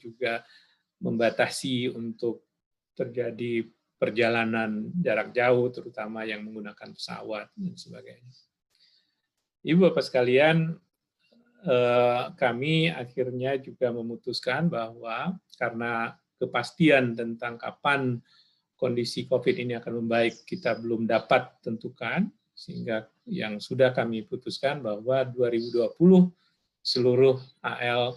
juga membatasi untuk terjadi perjalanan jarak jauh, terutama yang menggunakan pesawat dan sebagainya. Ibu Bapak sekalian, kami akhirnya juga memutuskan bahwa karena kepastian tentang kapan kondisi COVID ini akan membaik kita belum dapat tentukan, sehingga yang sudah kami putuskan bahwa 2020 seluruh AL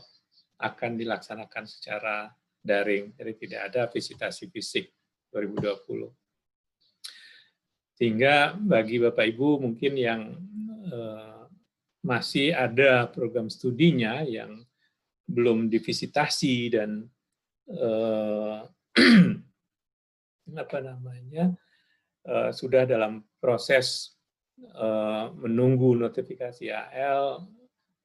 akan dilaksanakan secara daring, jadi tidak ada visitasi fisik 2020. Sehingga bagi Bapak Ibu mungkin yang masih ada program studinya yang belum divisitasi dan sudah dalam proses menunggu notifikasi AL,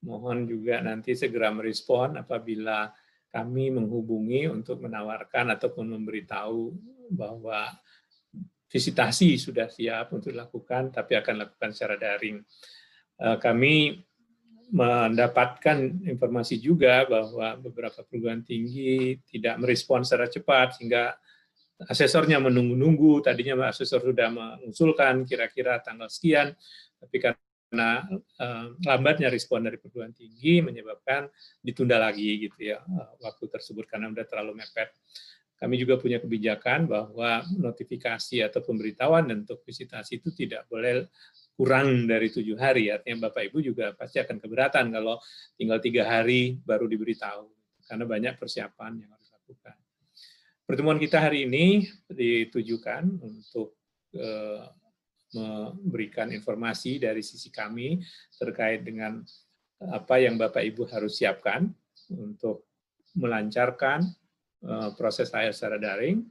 mohon juga nanti segera merespon apabila kami menghubungi untuk menawarkan ataupun memberitahu bahwa visitasi sudah siap untuk dilakukan, tapi akan dilakukan secara daring. Kami mendapatkan informasi juga bahwa beberapa perguruan tinggi tidak merespon secara cepat, sehingga asesornya menunggu-nunggu, tadinya asesor sudah mengusulkan kira-kira tanggal sekian, tapi karena lambatnya respon dari perguruan tinggi menyebabkan ditunda lagi gitu ya waktu tersebut karena sudah terlalu mepet. Kami juga punya kebijakan bahwa notifikasi atau pemberitahuan untuk visitasi itu tidak boleh kurang dari 7 hari. Artinya Bapak Ibu juga pasti akan keberatan kalau tinggal 3 hari baru diberitahu, karena banyak persiapan yang harus dilakukan. Pertemuan kita hari ini ditujukan untuk memberikan informasi dari sisi kami terkait dengan apa yang Bapak Ibu harus siapkan untuk melancarkan proses AL secara daring,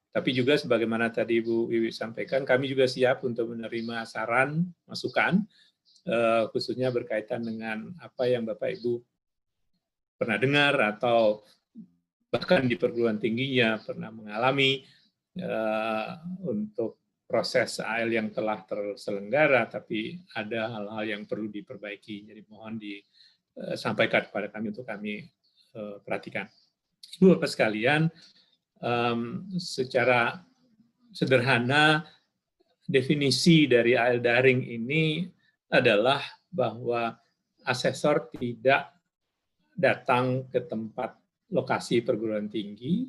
tapi juga sebagaimana tadi Bu Wiwi sampaikan, kami juga siap untuk menerima saran, masukan, khususnya berkaitan dengan apa yang Bapak Ibu pernah dengar atau bahkan di perguruan tingginya pernah mengalami untuk proses AL yang telah terselenggara, tapi ada hal-hal yang perlu diperbaiki. Jadi mohon disampaikan kepada kami untuk kami perhatikan. Ibu Bapak sekalian, secara sederhana definisi dari AL daring ini adalah bahwa asesor tidak datang ke tempat lokasi perguruan tinggi,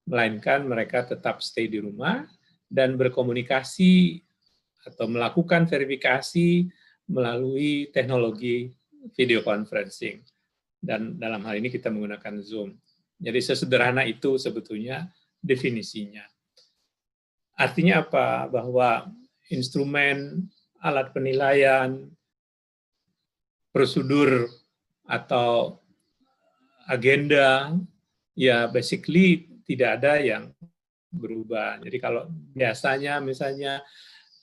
melainkan mereka tetap stay di rumah dan berkomunikasi atau melakukan verifikasi melalui teknologi video conferencing. Dan dalam hal ini kita menggunakan Zoom. Jadi sesederhana itu sebetulnya definisinya. Artinya apa? Bahwa instrumen, alat penilaian, prosedur, atau agenda, ya basically tidak ada yang berubah. Jadi kalau biasanya misalnya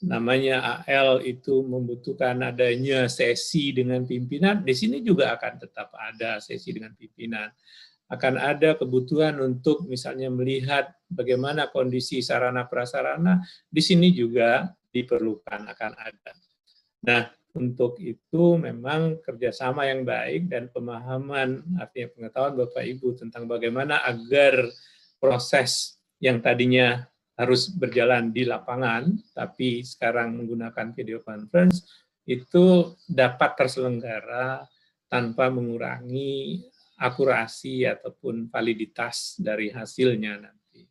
namanya AL itu membutuhkan adanya sesi dengan pimpinan, di sini juga akan tetap ada sesi dengan pimpinan. Akan ada kebutuhan untuk misalnya melihat bagaimana kondisi sarana prasarana, di sini juga diperlukan, akan ada. Nah, untuk itu memang kerjasama yang baik dan pemahaman, artinya pengetahuan Bapak Ibu tentang bagaimana agar proses yang tadinya harus berjalan di lapangan, tapi sekarang menggunakan video conference, itu dapat terselenggara tanpa mengurangi akurasi ataupun validitas dari hasilnya nanti.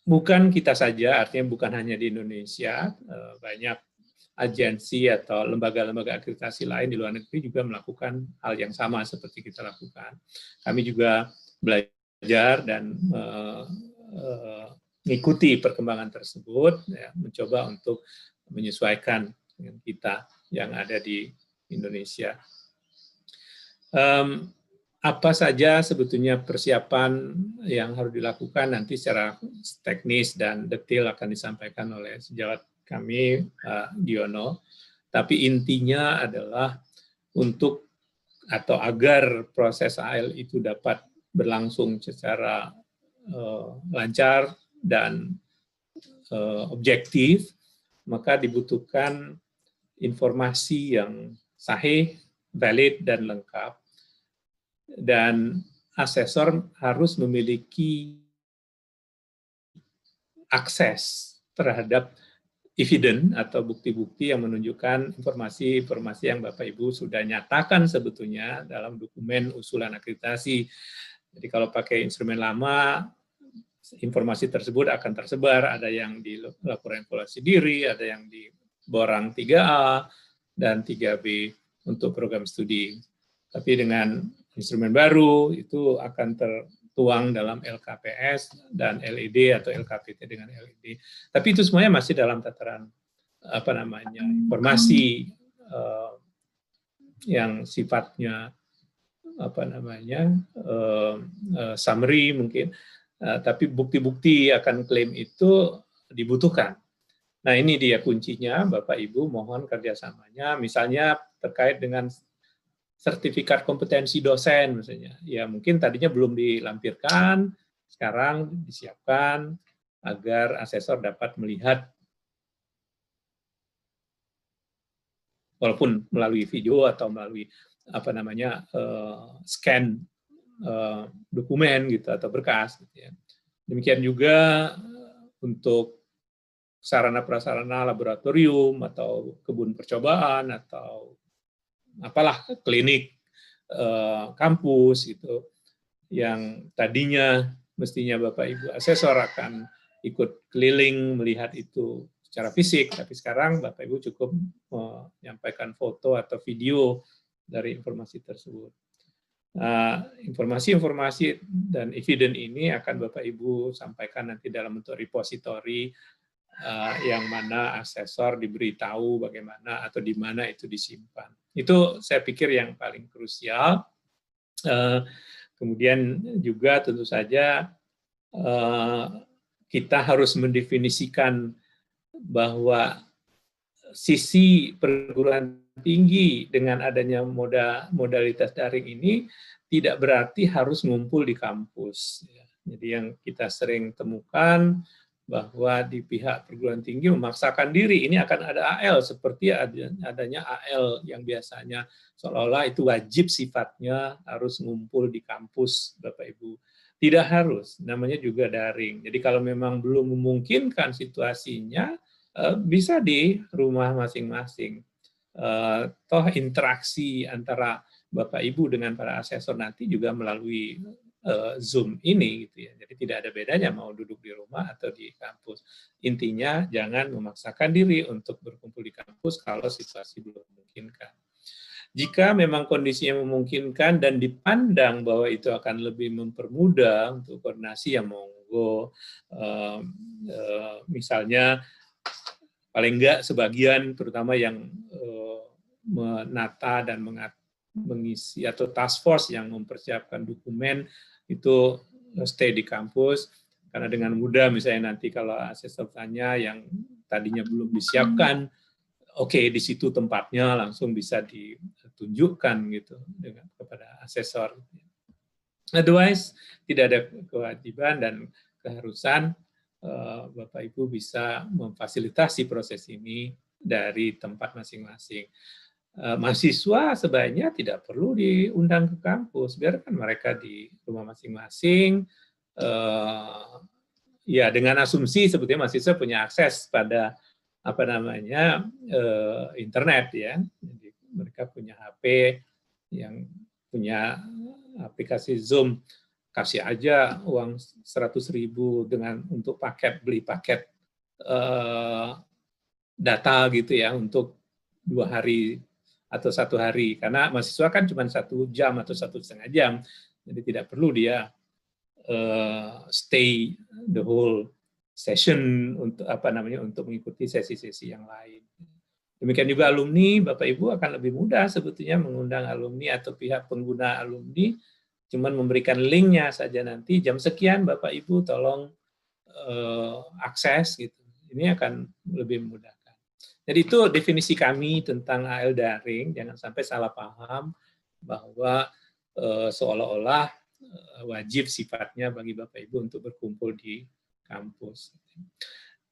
Bukan kita saja, artinya bukan hanya di Indonesia, banyak agensi atau lembaga-lembaga akreditasi lain di luar negeri juga melakukan hal yang sama seperti kita lakukan. Kami juga belajar dan mengikuti perkembangan tersebut, ya, mencoba untuk menyesuaikan dengan kita yang ada di Indonesia. Apa saja sebetulnya persiapan yang harus dilakukan nanti secara teknis dan detail akan disampaikan oleh sejawat kami, Pak Giono. Tapi intinya adalah untuk atau agar proses AL itu dapat berlangsung secara lancar dan objektif, maka dibutuhkan informasi yang sahih, valid, dan lengkap. dan asesor harus memiliki akses terhadap evidence atau bukti-bukti yang menunjukkan informasi-informasi yang Bapak Ibu sudah nyatakan sebetulnya dalam dokumen usulan akreditasi. Jadi kalau pakai instrumen lama, informasi tersebut akan tersebar, ada yang di laporan evaluasi diri, ada yang di borang 3A dan 3B untuk program studi. Tapi dengan instrumen baru itu akan tertuang dalam LKPS dan LED atau LKPT dengan LED. Tapi itu semuanya masih dalam tataran informasi yang sifatnya summary mungkin, tapi bukti-bukti akan klaim itu dibutuhkan. Nah ini dia kuncinya, Bapak Ibu mohon kerjasamanya, misalnya terkait dengan sertifikat kompetensi dosen misalnya, ya mungkin tadinya belum dilampirkan, sekarang disiapkan agar asesor dapat melihat walaupun melalui video atau melalui scan dokumen gitu atau berkas gitu ya. Demikian juga untuk sarana prasarana laboratorium atau kebun percobaan atau apalah klinik kampus gitu yang tadinya mestinya Bapak Ibu asesor akan ikut keliling melihat itu secara fisik, tapi sekarang Bapak Ibu cukup menyampaikan foto atau video dari informasi tersebut. Informasi-informasi dan evidence ini akan Bapak Ibu sampaikan nanti dalam bentuk repository yang mana asesor diberitahu bagaimana atau di mana itu disimpan. Itu saya pikir yang paling krusial. Kemudian juga tentu saja kita harus mendefinisikan bahwa sisi perguruan tinggi dengan adanya modalitas daring ini tidak berarti harus ngumpul di kampus. Jadi yang kita sering temukan bahwa di pihak perguruan tinggi memaksakan diri, ini akan ada AL seperti adanya AL yang biasanya seolah-olah itu wajib sifatnya harus ngumpul di kampus, Bapak Ibu. Tidak harus, namanya juga daring. Jadi kalau memang belum memungkinkan situasinya, bisa di rumah masing-masing. Toh interaksi antara Bapak Ibu dengan para asesor nanti juga melalui Zoom ini gitu ya. Jadi tidak ada bedanya mau duduk di rumah atau di kampus. Intinya jangan memaksakan diri untuk berkumpul di kampus kalau situasi belum memungkinkan. Jika memang kondisinya memungkinkan dan dipandang bahwa itu akan lebih mempermudah untuk koordinasi, ya monggo. Misalnya paling enggak sebagian terutama yang menata dan mengisi atau task force yang mempersiapkan dokumen itu stay di kampus, karena dengan mudah misalnya nanti kalau asesor tanya yang tadinya belum disiapkan, oke, di situ tempatnya langsung bisa ditunjukkan gitu dengan kepada asesor. Otherwise tidak ada kewajiban dan keharusan Bapak Ibu bisa memfasilitasi proses ini dari tempat masing-masing. Mahasiswa sebaiknya tidak perlu diundang ke kampus, biarkan mereka di rumah masing-masing. Ya dengan asumsi sebetulnya mahasiswa punya akses pada internet ya. Jadi mereka punya HP yang punya aplikasi Zoom, kasih aja uang 100.000 untuk beli paket data gitu ya untuk 2 hari atau 1 hari, karena mahasiswa kan cuma 1 jam atau 1,5 jam, jadi tidak perlu dia stay the whole session untuk mengikuti sesi-sesi yang lain. Demikian juga alumni, Bapak Ibu akan lebih mudah sebetulnya mengundang alumni atau pihak pengguna alumni, cuman memberikan linknya saja nanti jam sekian Bapak Ibu tolong akses gitu. Ini akan lebih memudahkan. Jadi itu definisi kami tentang AL daring, jangan sampai salah paham bahwa seolah-olah wajib sifatnya bagi Bapak Ibu untuk berkumpul di kampus.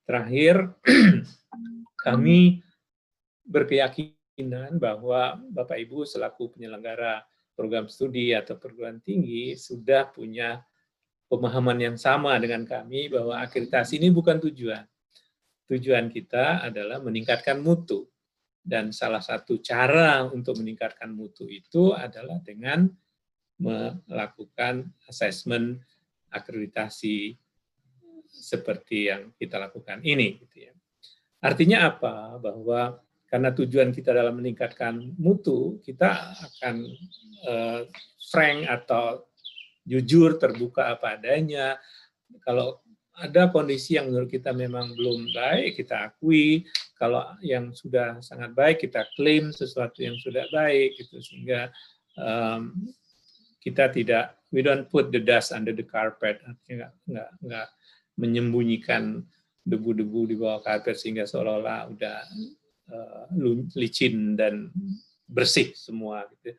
Terakhir, kami berkeyakinan bahwa Bapak Ibu selaku penyelenggara program studi atau perguruan tinggi sudah punya pemahaman yang sama dengan kami bahwa akreditasi ini bukan tujuan. Tujuan kita adalah meningkatkan mutu. Dan salah satu cara untuk meningkatkan mutu itu adalah dengan melakukan asesmen akreditasi seperti yang kita lakukan ini. Gitu ya. Artinya apa? Bahwa karena tujuan kita dalam meningkatkan mutu, kita akan frank atau jujur, terbuka apa adanya. Kalau ada kondisi yang menurut kita memang belum baik, kita akui. Kalau yang sudah sangat baik, kita klaim sesuatu yang sudah baik, gitu. Sehingga kita tidak, we don't put the dust under the carpet, artinya nggak menyembunyikan debu-debu di bawah karpet sehingga seolah-olah udah licin dan bersih semua. Gitu.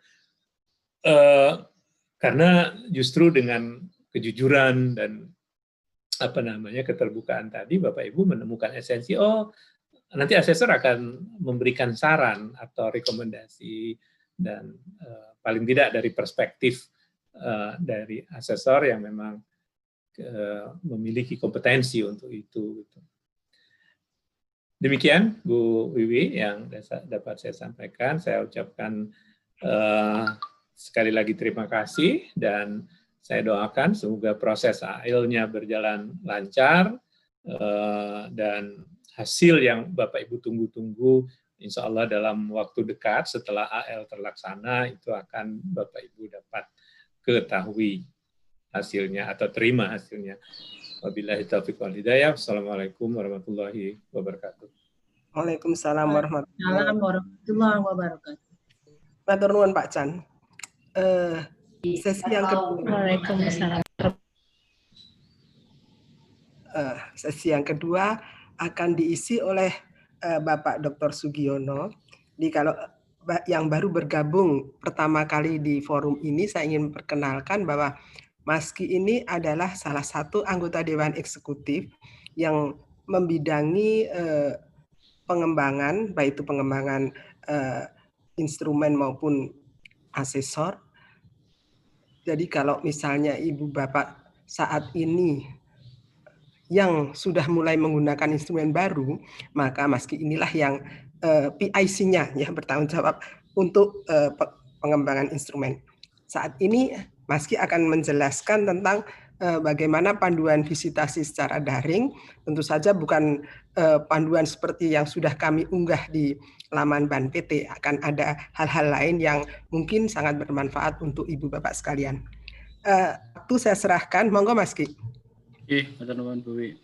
Karena justru dengan kejujuran dan keterbukaan tadi, Bapak Ibu menemukan esensi, nanti asesor akan memberikan saran atau rekomendasi, dan paling tidak dari perspektif dari asesor yang memang memiliki kompetensi untuk itu. Demikian Bu Wiwi yang dapat saya sampaikan. Saya ucapkan sekali lagi terima kasih, dan saya doakan semoga proses AL-nya berjalan lancar, dan hasil yang Bapak Ibu tunggu-tunggu insya Allah dalam waktu dekat setelah AL terlaksana itu akan Bapak Ibu dapat ketahui hasilnya atau terima hasilnya. Wabillahi taufiq wal hidayah. Assalamualaikum warahmatullahi wabarakatuh. Waalaikumsalam warahmatullahi wabarakatuh. Matur nuwun Pak Chan. Sesi yang kedua. Waalaikumsalam. Sesi yang kedua akan diisi oleh Bapak Dr. Sugiono. Jadi kalau yang baru bergabung pertama kali di forum ini, saya ingin memperkenalkan bahwa Mas Ki ini adalah salah satu anggota Dewan Eksekutif yang membidangi pengembangan, baik itu pengembangan instrumen maupun asesor. Jadi kalau misalnya Ibu Bapak saat ini yang sudah mulai menggunakan instrumen baru, maka Mas Ki inilah yang PIC-nya ya, bertanggung jawab untuk pengembangan instrumen. Saat ini Mas Ki akan menjelaskan tentang bagaimana panduan visitasi secara daring. Tentu saja bukan panduan seperti yang sudah kami unggah di laman BAN PT, akan ada hal-hal lain yang mungkin sangat bermanfaat untuk Ibu Bapak sekalian. Waktu saya serahkan, monggo Mas Ki. Oke, matur nuwun Bu Wi.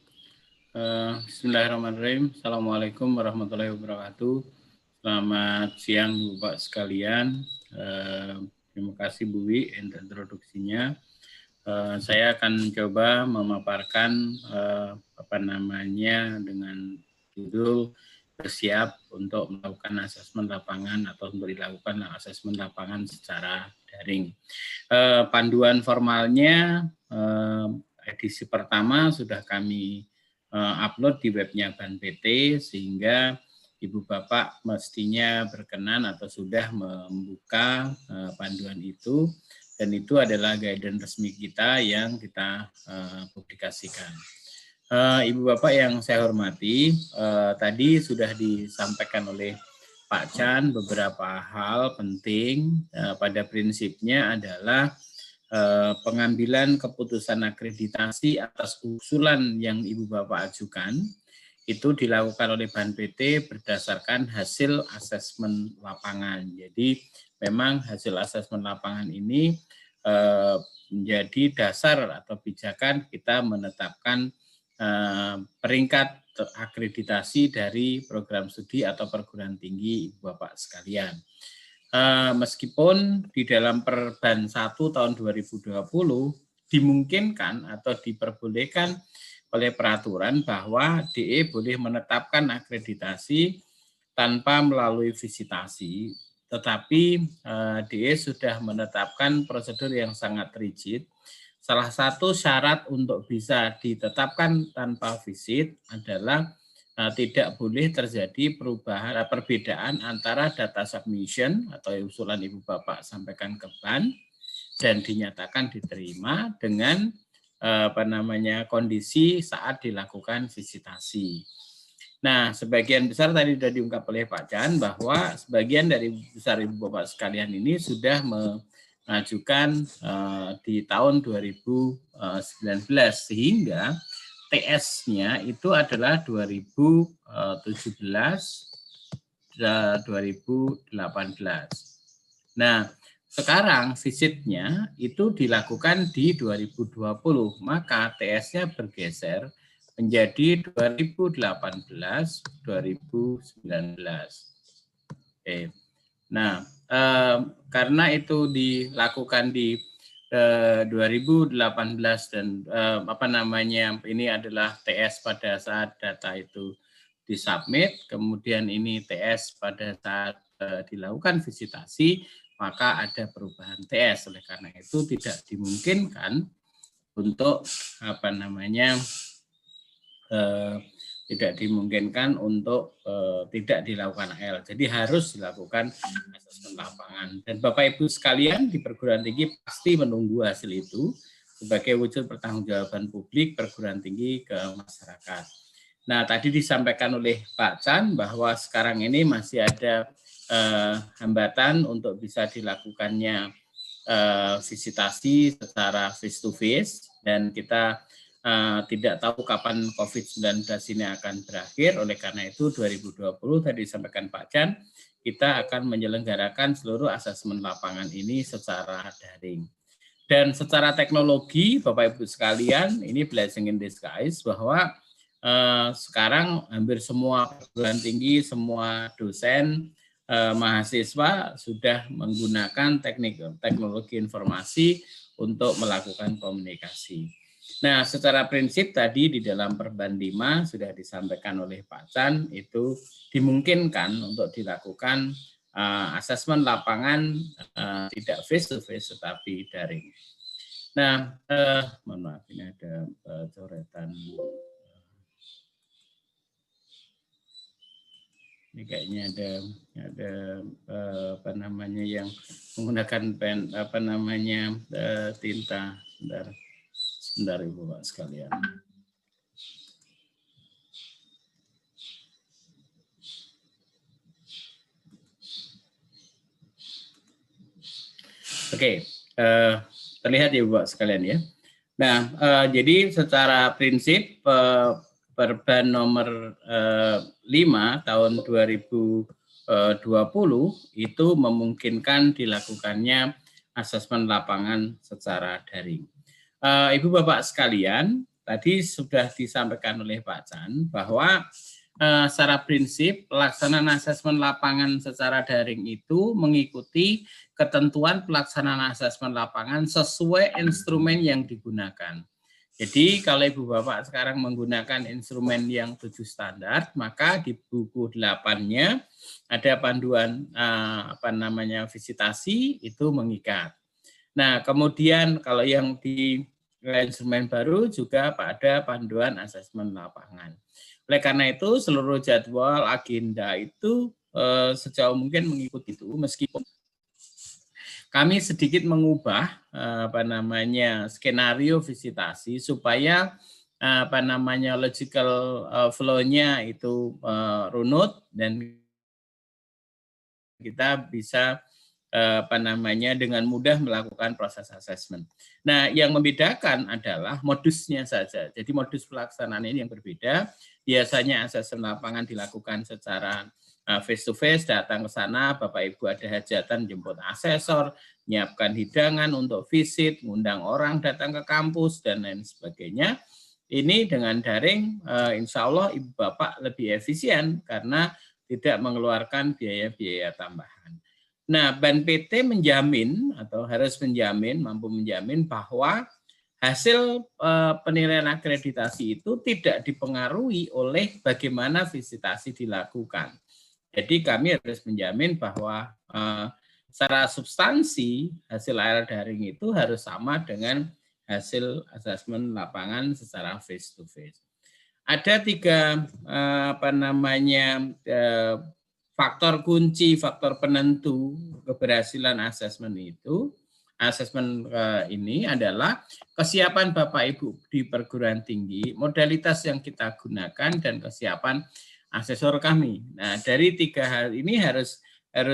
Bismillahirrahmanirrahim. Assalamualaikum warahmatullahi wabarakatuh. Selamat siang Bapak sekalian. Terima kasih Bu Wi untuk introduksinya. Saya akan coba memaparkan dengan judul bersiap untuk melakukan asesmen lapangan atau untuk dilakukan asesmen lapangan secara daring. Panduan formalnya edisi pertama sudah kami upload di webnya BAN PT, sehingga Ibu Bapak mestinya berkenan atau sudah membuka panduan itu, dan itu adalah guidance resmi kita yang kita publikasikan. Ibu Bapak yang saya hormati, tadi sudah disampaikan oleh Pak Chan beberapa hal penting. Pada prinsipnya adalah pengambilan keputusan akreditasi atas usulan yang Ibu Bapak ajukan itu dilakukan oleh BAN PT berdasarkan hasil asesmen lapangan. Jadi memang hasil asesmen lapangan ini menjadi dasar atau pijakan kita menetapkan peringkat akreditasi dari program studi atau perguruan tinggi Ibu Bapak sekalian. Meskipun di dalam Perban 1 tahun 2020 dimungkinkan atau diperbolehkan oleh peraturan bahwa DE boleh menetapkan akreditasi tanpa melalui visitasi, tetapi DE sudah menetapkan prosedur yang sangat rigid. Salah satu syarat untuk bisa ditetapkan tanpa visit adalah tidak boleh terjadi perbedaan antara data submission atau usulan Ibu Bapak sampaikan ke BAN dan dinyatakan diterima dengan kondisi saat dilakukan visitasi. Nah, sebagian besar tadi sudah diungkap oleh Pak Chan bahwa sebagian dari besar Ibu Bapak sekalian ini sudah mengajukan di tahun 2019 sehingga TS-nya itu adalah 2017 dan 2018. Nah, sekarang visitnya itu dilakukan di 2020, maka TS-nya bergeser menjadi 2018-2019. Oke. Nah, karena itu dilakukan di 2018 dan ini adalah TS pada saat data itu disubmit, kemudian ini TS pada saat dilakukan visitasi, maka ada perubahan TS. Oleh karena itu tidak dimungkinkan untuk tidak dilakukan AL. Jadi harus dilakukan asesmen lapangan. Dan Bapak Ibu sekalian di perguruan tinggi pasti menunggu hasil itu sebagai wujud pertanggungjawaban publik perguruan tinggi ke masyarakat. Nah, tadi disampaikan oleh Pak Chan bahwa sekarang ini masih ada hambatan untuk bisa dilakukannya visitasi secara face to face, dan kita tidak tahu kapan COVID-19 ini akan berakhir. Oleh karena itu 2020 tadi disampaikan Pak Chan, kita akan menyelenggarakan seluruh asesmen lapangan ini secara daring. Dan secara teknologi, Bapak Ibu sekalian, ini blessing in disguise bahwa sekarang hampir semua perguruan tinggi, semua dosen, mahasiswa sudah menggunakan teknologi informasi untuk melakukan komunikasi. Nah, secara prinsip tadi di dalam Perban 5 sudah disampaikan oleh Pak Chan, itu dimungkinkan untuk dilakukan asesmen lapangan tidak face to face tetapi daring. Nah, mohon maaf ini ada coretan. Ini kayaknya ada yang menggunakan pen tinta. Sebentar Ibu Bapak sekalian. Oke, terlihat ya Bapak sekalian ya. Nah, jadi secara prinsip Perban nomor 5 tahun 2020 itu memungkinkan dilakukannya asesmen lapangan secara daring. Ibu Bapak sekalian, tadi sudah disampaikan oleh Pak Chan bahwa secara prinsip pelaksanaan asesmen lapangan secara daring itu mengikuti ketentuan pelaksanaan asesmen lapangan sesuai instrumen yang digunakan. Jadi kalau Ibu Bapak sekarang menggunakan instrumen yang 7 standar, maka di buku 8-nya ada panduan visitasi itu mengikat. Nah, kemudian kalau yang di instrumen baru juga ada panduan asesmen lapangan. Oleh karena itu seluruh jadwal agenda itu sejauh mungkin mengikuti itu, meskipun kami sedikit mengubah skenario visitasi supaya logical flow-nya itu runut dan kita bisa dengan mudah melakukan proses assessment. Nah, yang membedakan adalah modusnya saja. Jadi modus pelaksanaan ini yang berbeda. Biasanya asesmen lapangan dilakukan secara face to face, datang ke sana, Bapak Ibu ada hajatan jemput asesor, menyiapkan hidangan untuk visit, mengundang orang datang ke kampus dan lain sebagainya. Ini dengan daring, insya Allah Ibu Bapak lebih efisien karena tidak mengeluarkan biaya-biaya tambahan. Nah, BAN PT menjamin atau harus menjamin, mampu menjamin bahwa hasil penilaian akreditasi itu tidak dipengaruhi oleh bagaimana visitasi dilakukan. Jadi kami harus menjamin bahwa secara substansi hasil AL daring itu harus sama dengan hasil asesmen lapangan secara face to face. ada 3 faktor kunci, faktor penentu keberhasilan asesmen itu. Asesmen ini adalah kesiapan Bapak Ibu di perguruan tinggi, modalitas yang kita gunakan, dan kesiapan asesor kami. Nah, dari 3 hal ini harus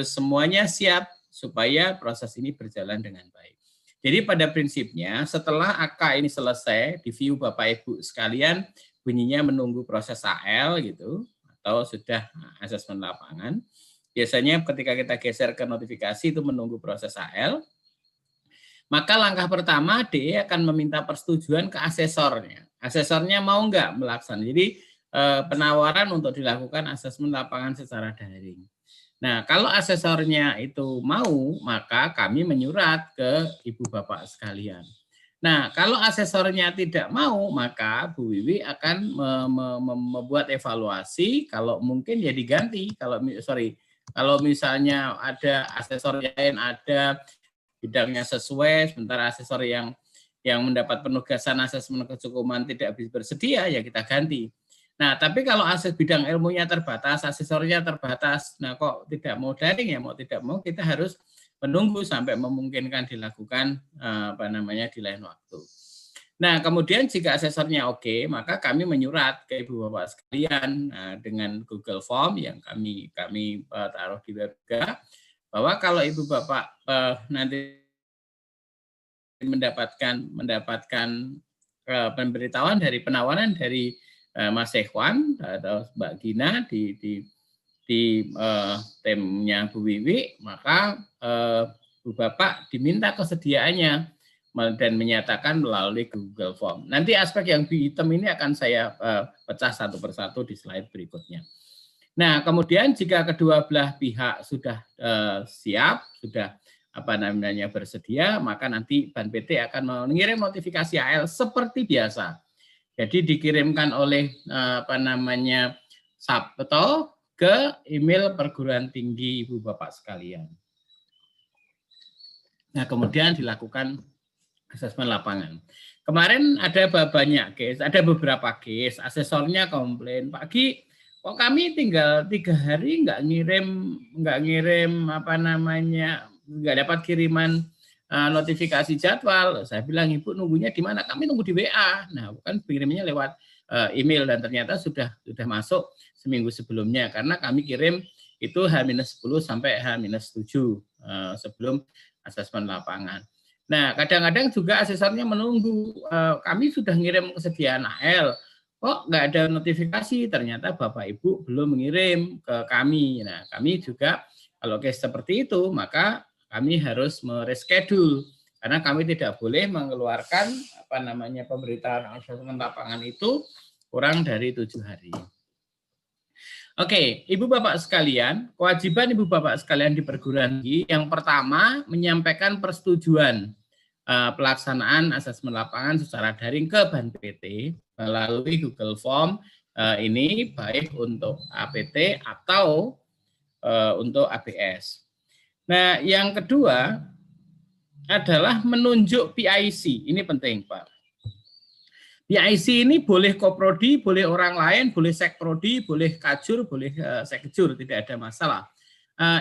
semuanya siap supaya proses ini berjalan dengan baik. Jadi pada prinsipnya setelah AK ini selesai, di view Bapak Ibu sekalian bunyinya menunggu proses AL gitu, atau sudah asesmen lapangan. Biasanya ketika kita geser ke notifikasi itu menunggu proses AL. Maka langkah pertama DE akan meminta persetujuan ke asesornya. Asesornya mau nggak melaksanakan. Jadi penawaran untuk dilakukan asesmen lapangan secara daring. Nah, kalau asesornya itu mau, maka kami menyurat ke Ibu Bapak sekalian. Nah, kalau asesornya tidak mau, maka Bu Wiwi akan membuat evaluasi. Kalau mungkin ya diganti. Kalau misalnya ada asesor lain, ada bidangnya sesuai, sementara asesor yang mendapat penugasan asesmen kecukupan tidak bersedia, ya kita ganti. Nah, tapi kalau bidang ilmunya terbatas, asesornya terbatas, nah kok tidak mau daring ya, mau tidak mau kita harus menunggu sampai memungkinkan dilakukan di lain waktu. Nah, kemudian jika asesornya oke, maka kami menyurat ke Ibu Bapak sekalian dengan Google Form yang kami taruh di Webga, bahwa kalau Ibu Bapak nanti mendapatkan pemberitahuan dari penawaran dari Mas Ikhwan atau Mbak Gina di timnya Bu Wiwi, maka Bu Bapak diminta kesediaannya dan menyatakan melalui Google Form. Nanti aspek yang di hitam ini akan saya pecah satu persatu di slide berikutnya. Nah, kemudian jika kedua belah pihak sudah siap, sudah bersedia, maka nanti Ban PT akan mengirim notifikasi AL seperti biasa. Jadi dikirimkan oleh Sabto ke email perguruan tinggi Ibu Bapak sekalian. Nah, kemudian dilakukan asesmen lapangan. Kemarin ada banyak case, ada beberapa case, asesornya komplain, Pak Gi, kok kami tinggal 3 hari nggak ngirim nggak dapat kiriman notifikasi jadwal. Saya bilang, Ibu nunggunya di mana? Kami nunggu di WA. Nah, bukan pengirimnya lewat email, dan ternyata sudah masuk seminggu sebelumnya, karena kami kirim itu H-10 sampai H-7 sebelum asesmen lapangan. Nah, kadang-kadang juga asesornya menunggu, kami sudah ngirim kesediaan AL, kok nggak ada notifikasi, ternyata Bapak Ibu belum mengirim ke kami. Nah, kami juga kalau case seperti itu, maka kami harus mereschedule, karena kami tidak boleh mengeluarkan pemberitaan asesmen lapangan itu kurang dari 7 hari. Oke, Ibu Bapak sekalian, kewajiban Ibu Bapak sekalian di perguruan tinggi yang pertama menyampaikan persetujuan pelaksanaan asesmen lapangan secara daring ke Ban PT melalui Google Form ini, baik untuk APT atau untuk ABS. Nah, yang kedua adalah menunjuk PIC. Ini penting, Pak. PIC ini boleh koprodi, boleh orang lain, boleh sekprodi, boleh kajur, boleh sekjur, tidak ada masalah.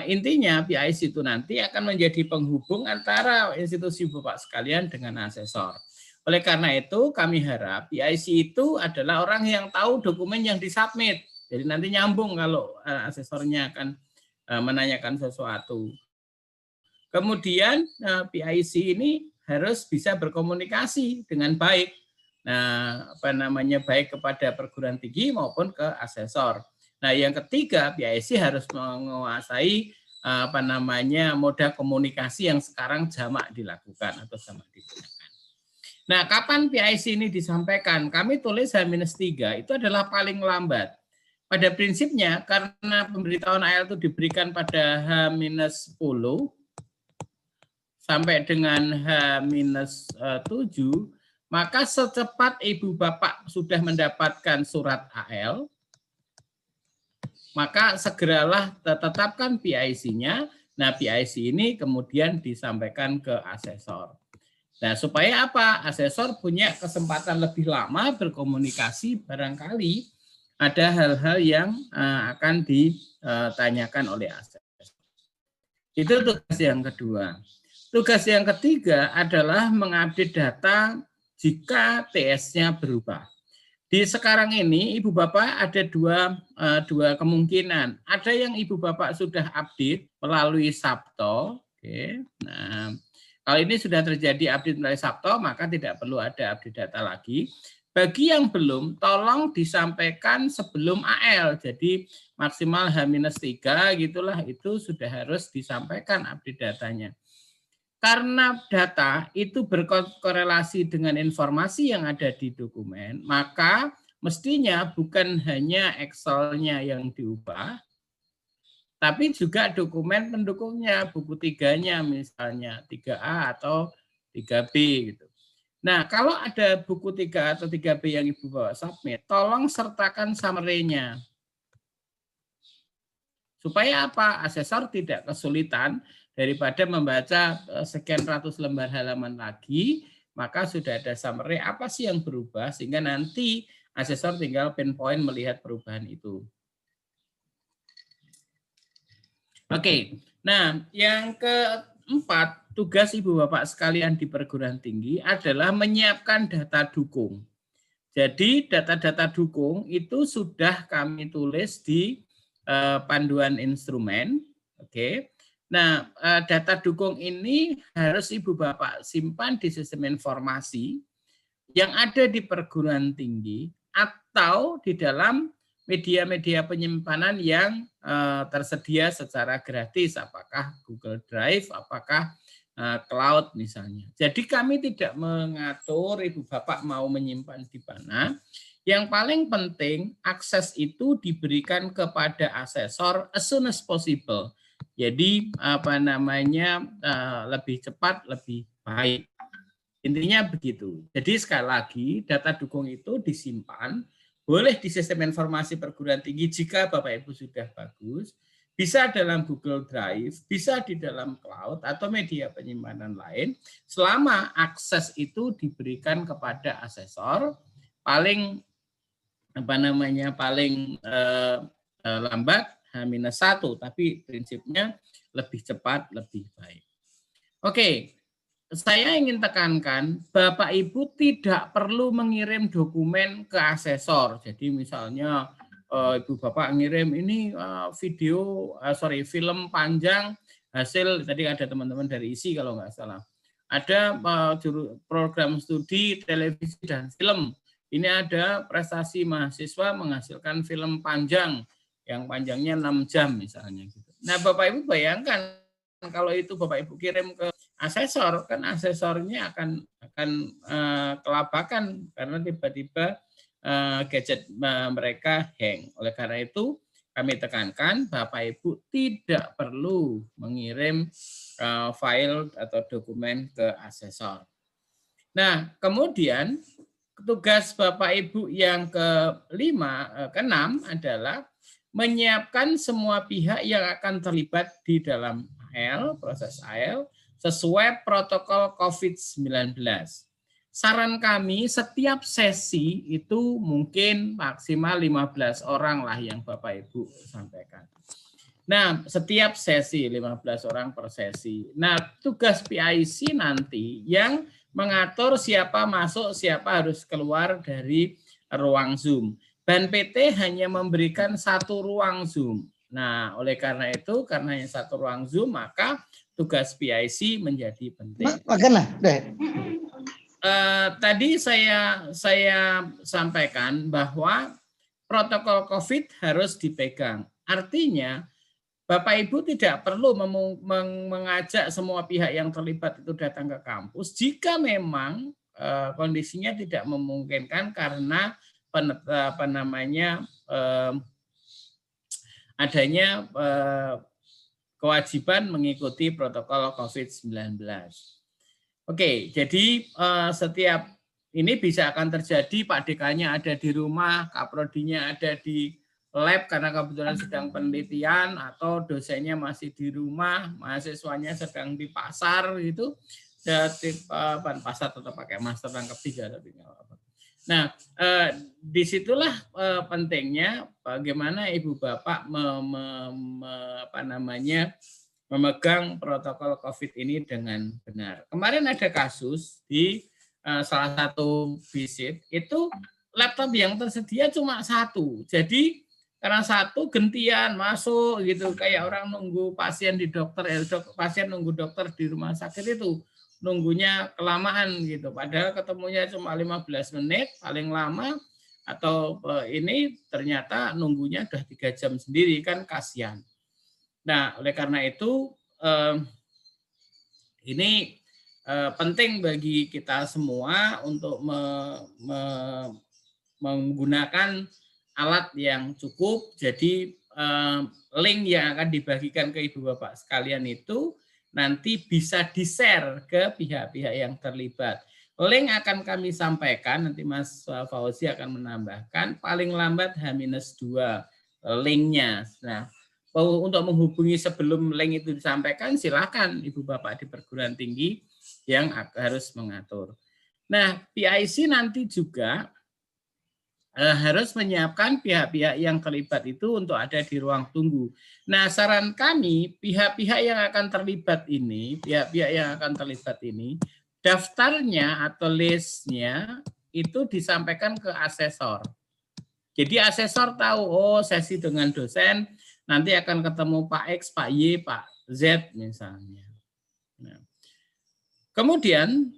Intinya PIC itu nanti akan menjadi penghubung antara institusi Bapak sekalian dengan asesor. Oleh karena itu kami harap PIC itu adalah orang yang tahu dokumen yang disubmit. Jadi nanti nyambung kalau asesornya akan menanyakan sesuatu. Kemudian PIC ini harus bisa berkomunikasi dengan baik. Nah, baik kepada perguruan tinggi maupun ke asesor. Nah, yang ketiga, PIC harus menguasai moda komunikasi yang sekarang jamak dilakukan atau jamak digunakan. Nah, kapan PIC ini disampaikan? Kami tulis H-3 itu adalah paling lambat. Pada prinsipnya, karena pemberitahuan AL itu diberikan pada H-10 sampai dengan H-7, maka secepat Ibu Bapak sudah mendapatkan surat AL, maka segeralah tetapkan PIC-nya. Nah, PIC ini kemudian disampaikan ke asesor. Nah, supaya apa? Asesor punya kesempatan lebih lama berkomunikasi, barangkali ada hal-hal yang akan ditanyakan oleh asesor. Itu tugas yang kedua. Tugas yang ketiga adalah mengupdate data jika TS-nya berubah. Di sekarang ini Ibu Bapak ada dua kemungkinan. Ada yang Ibu Bapak sudah update melalui Sabto. Oke. Nah, kalau ini sudah terjadi update melalui Sabto, maka tidak perlu ada update data lagi. Bagi yang belum, tolong disampaikan sebelum AL. Jadi maksimal H-3 gitulah, itu sudah harus disampaikan update datanya. Karena data itu berkorelasi dengan informasi yang ada di dokumen, maka mestinya bukan hanya Excel-nya yang diubah, tapi juga dokumen pendukungnya, buku 3-nya misalnya 3A atau 3B gitu. Nah, kalau ada buku 3 atau 3B yang Ibu bawa submit, tolong sertakan summary-nya. Supaya apa? Asesor tidak kesulitan daripada membaca sekian ratus lembar halaman lagi, maka sudah ada summary apa sih yang berubah, sehingga nanti asesor tinggal pinpoint melihat perubahan itu. Oke, nah yang keempat, tugas Ibu Bapak sekalian di perguruan tinggi adalah menyiapkan data dukung. Jadi data-data dukung itu sudah kami tulis di panduan instrumen. Oke. Nah, data dukung ini harus Ibu Bapak simpan di sistem informasi yang ada di perguruan tinggi atau di dalam media-media penyimpanan yang tersedia secara gratis, apakah Google Drive, apakah cloud misalnya. Jadi kami tidak mengatur Ibu Bapak mau menyimpan di mana. Yang paling penting akses itu diberikan kepada asesor as soon as possible. Jadi lebih cepat, lebih baik. Intinya begitu. Jadi sekali lagi data dukung itu disimpan, boleh di sistem informasi perguruan tinggi jika Bapak Ibu sudah bagus, bisa dalam Google Drive, bisa di dalam cloud atau media penyimpanan lain, selama akses itu diberikan kepada asesor, paling lambat H-1, tapi prinsipnya lebih cepat, lebih baik. Oke, saya ingin tekankan, Bapak Ibu tidak perlu mengirim dokumen ke asesor. Jadi misalnya Ibu Bapak ngirim ini film panjang hasil, tadi ada teman-teman dari ISI kalau nggak salah. Ada program studi televisi dan film. Ini ada prestasi mahasiswa menghasilkan film panjang yang panjangnya 6 jam misalnya. Nah, Bapak Ibu bayangkan kalau itu Bapak Ibu kirim ke asesor, kan asesornya akan kelabakan karena tiba-tiba gadget mereka hang. Oleh karena itu kami tekankan Bapak Ibu tidak perlu mengirim file atau dokumen ke asesor. Nah, kemudian tugas Bapak Ibu yang keenam adalah menyiapkan semua pihak yang akan terlibat di dalam AL, proses AL, sesuai protokol COVID-19. Saran kami setiap sesi itu mungkin maksimal 15 orang lah yang Bapak Ibu sampaikan. Nah, setiap sesi 15 orang per sesi. Nah, tugas PIC nanti yang mengatur siapa masuk, siapa harus keluar dari ruang Zoom. Ban PT hanya memberikan satu ruang Zoom. Nah, oleh karena itu, karena hanya satu ruang Zoom, maka tugas PIC menjadi penting. Tadi saya sampaikan bahwa protokol COVID harus dipegang. Artinya, Bapak Ibu tidak perlu mengajak semua pihak yang terlibat itu datang ke kampus jika memang kondisinya tidak memungkinkan karena adanya kewajiban mengikuti protokol COVID-19. Oke, jadi setiap ini bisa akan terjadi Pak DK-nya ada di rumah, Kaprodinya ada di lab karena kebetulan sedang penelitian, atau dosennya masih di rumah, mahasiswanya sedang di pasar gitu. pasar tetap pakai masker rangkap 3 tapi nggak apa-apa. Nah, disitulah pentingnya bagaimana ibu bapak memegang protokol COVID ini dengan benar. Kemarin ada kasus di salah satu visit itu laptop yang tersedia cuma 1. Jadi karena 1 gentian masuk gitu, kayak orang nunggu pasien di dokter, pasien nunggu dokter di rumah sakit itu nunggunya kelamaan gitu. Padahal ketemunya cuma 15 menit paling lama, atau ini ternyata nunggunya udah 3 jam sendiri, kan kasihan. Nah, oleh karena itu ini penting bagi kita semua untuk menggunakan alat yang cukup. Jadi link yang akan dibagikan ke ibu bapak sekalian itu nanti bisa di-share ke pihak-pihak yang terlibat. Link akan kami sampaikan, nanti Mas Fauzi akan menambahkan, paling lambat H-2 linknya. Nah, untuk menghubungi sebelum link itu disampaikan, silakan ibu bapak di perguruan tinggi yang harus mengatur. Nah, PIC nanti juga harus menyiapkan pihak-pihak yang terlibat itu untuk ada di ruang tunggu. Nah, saran kami, pihak-pihak yang akan terlibat ini, daftarnya atau listnya itu disampaikan ke asesor. Jadi asesor tahu, oh sesi dengan dosen, nanti akan ketemu Pak X, Pak Y, Pak Z misalnya. Nah, kemudian,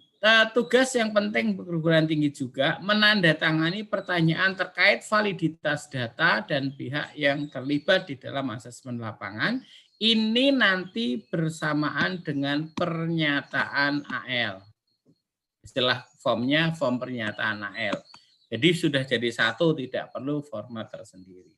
tugas yang penting perguruan tinggi juga menandatangani pertanyaan terkait validitas data dan pihak yang terlibat di dalam asesmen lapangan. Ini nanti bersamaan dengan pernyataan AL. Istilah formnya form pernyataan AL. Jadi sudah jadi satu, tidak perlu format tersendiri.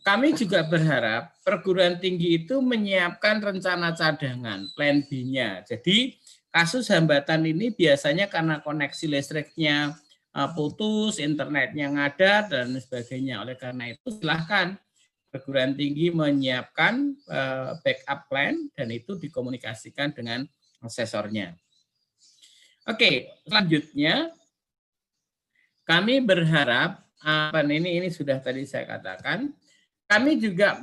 Kami juga berharap perguruan tinggi itu menyiapkan rencana cadangan, plan B-nya. Jadi kasus hambatan ini biasanya karena koneksi listriknya putus, internetnya ngadat, dan sebagainya. Oleh karena itu, silahkan perguruan tinggi menyiapkan backup plan, dan itu dikomunikasikan dengan asesornya. Oke, selanjutnya kami berharap, ini sudah tadi saya katakan, kami juga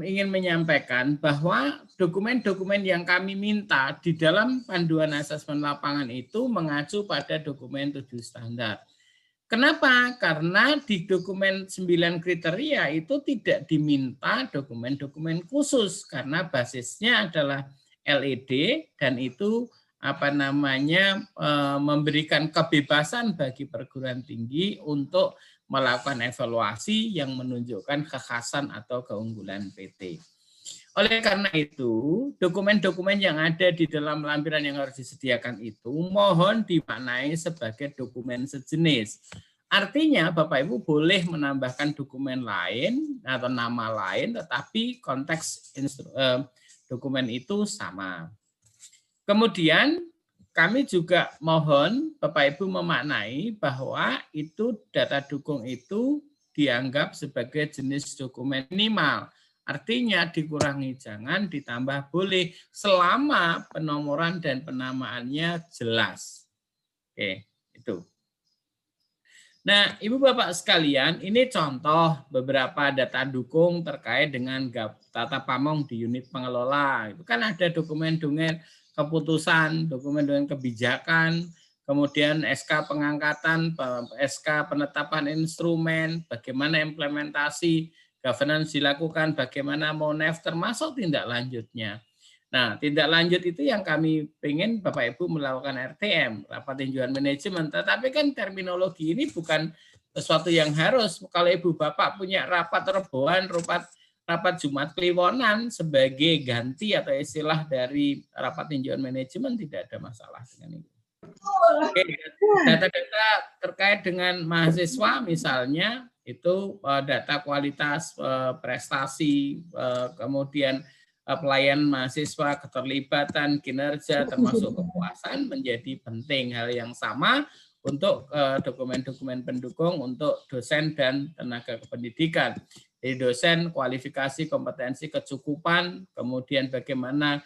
ingin menyampaikan bahwa dokumen-dokumen yang kami minta di dalam panduan asesmen lapangan itu mengacu pada dokumen 7 standar. Kenapa? Karena di dokumen 9 kriteria itu tidak diminta dokumen-dokumen khusus karena basisnya adalah LED dan itu memberikan kebebasan bagi perguruan tinggi untuk melakukan evaluasi yang menunjukkan kekhasan atau keunggulan PT. Oleh karena itu, dokumen-dokumen yang ada di dalam lampiran yang harus disediakan itu mohon dimaknai sebagai dokumen sejenis. Artinya Bapak Ibu boleh menambahkan dokumen lain atau nama lain, tetapi konteks dokumen itu sama. Kemudian kami juga mohon Bapak Ibu memaknai bahwa itu data dukung itu dianggap sebagai jenis dokumen minimal. Artinya dikurangi jangan, ditambah boleh selama penomoran dan penamaannya jelas. Oke, itu. Nah, Ibu Bapak sekalian, ini contoh beberapa data dukung terkait dengan tata pamong di unit pengelola. Itu kan ada dokumen-dokumen keputusan, dokumen-dokumen kebijakan, kemudian SK pengangkatan, SK penetapan instrumen, bagaimana implementasi, governance dilakukan, bagaimana MONEF, termasuk tindak lanjutnya. Nah, tindak lanjut itu yang kami ingin Bapak Ibu melakukan RTM, rapat tinjauan manajemen, tetapi kan terminologi ini bukan sesuatu yang harus. Kalau Ibu Bapak punya rapat rebohan, rapat Jumat Kliwonan sebagai ganti atau istilah dari rapat tinjauan manajemen, tidak ada masalah dengan itu. Oke, data-data terkait dengan mahasiswa misalnya itu data kualitas prestasi, kemudian pelayan mahasiswa, keterlibatan, kinerja, termasuk kepuasan menjadi penting. Hal yang sama untuk dokumen-dokumen pendukung untuk dosen dan tenaga kependidikan. Jadi dosen, kualifikasi, kompetensi, kecukupan, kemudian bagaimana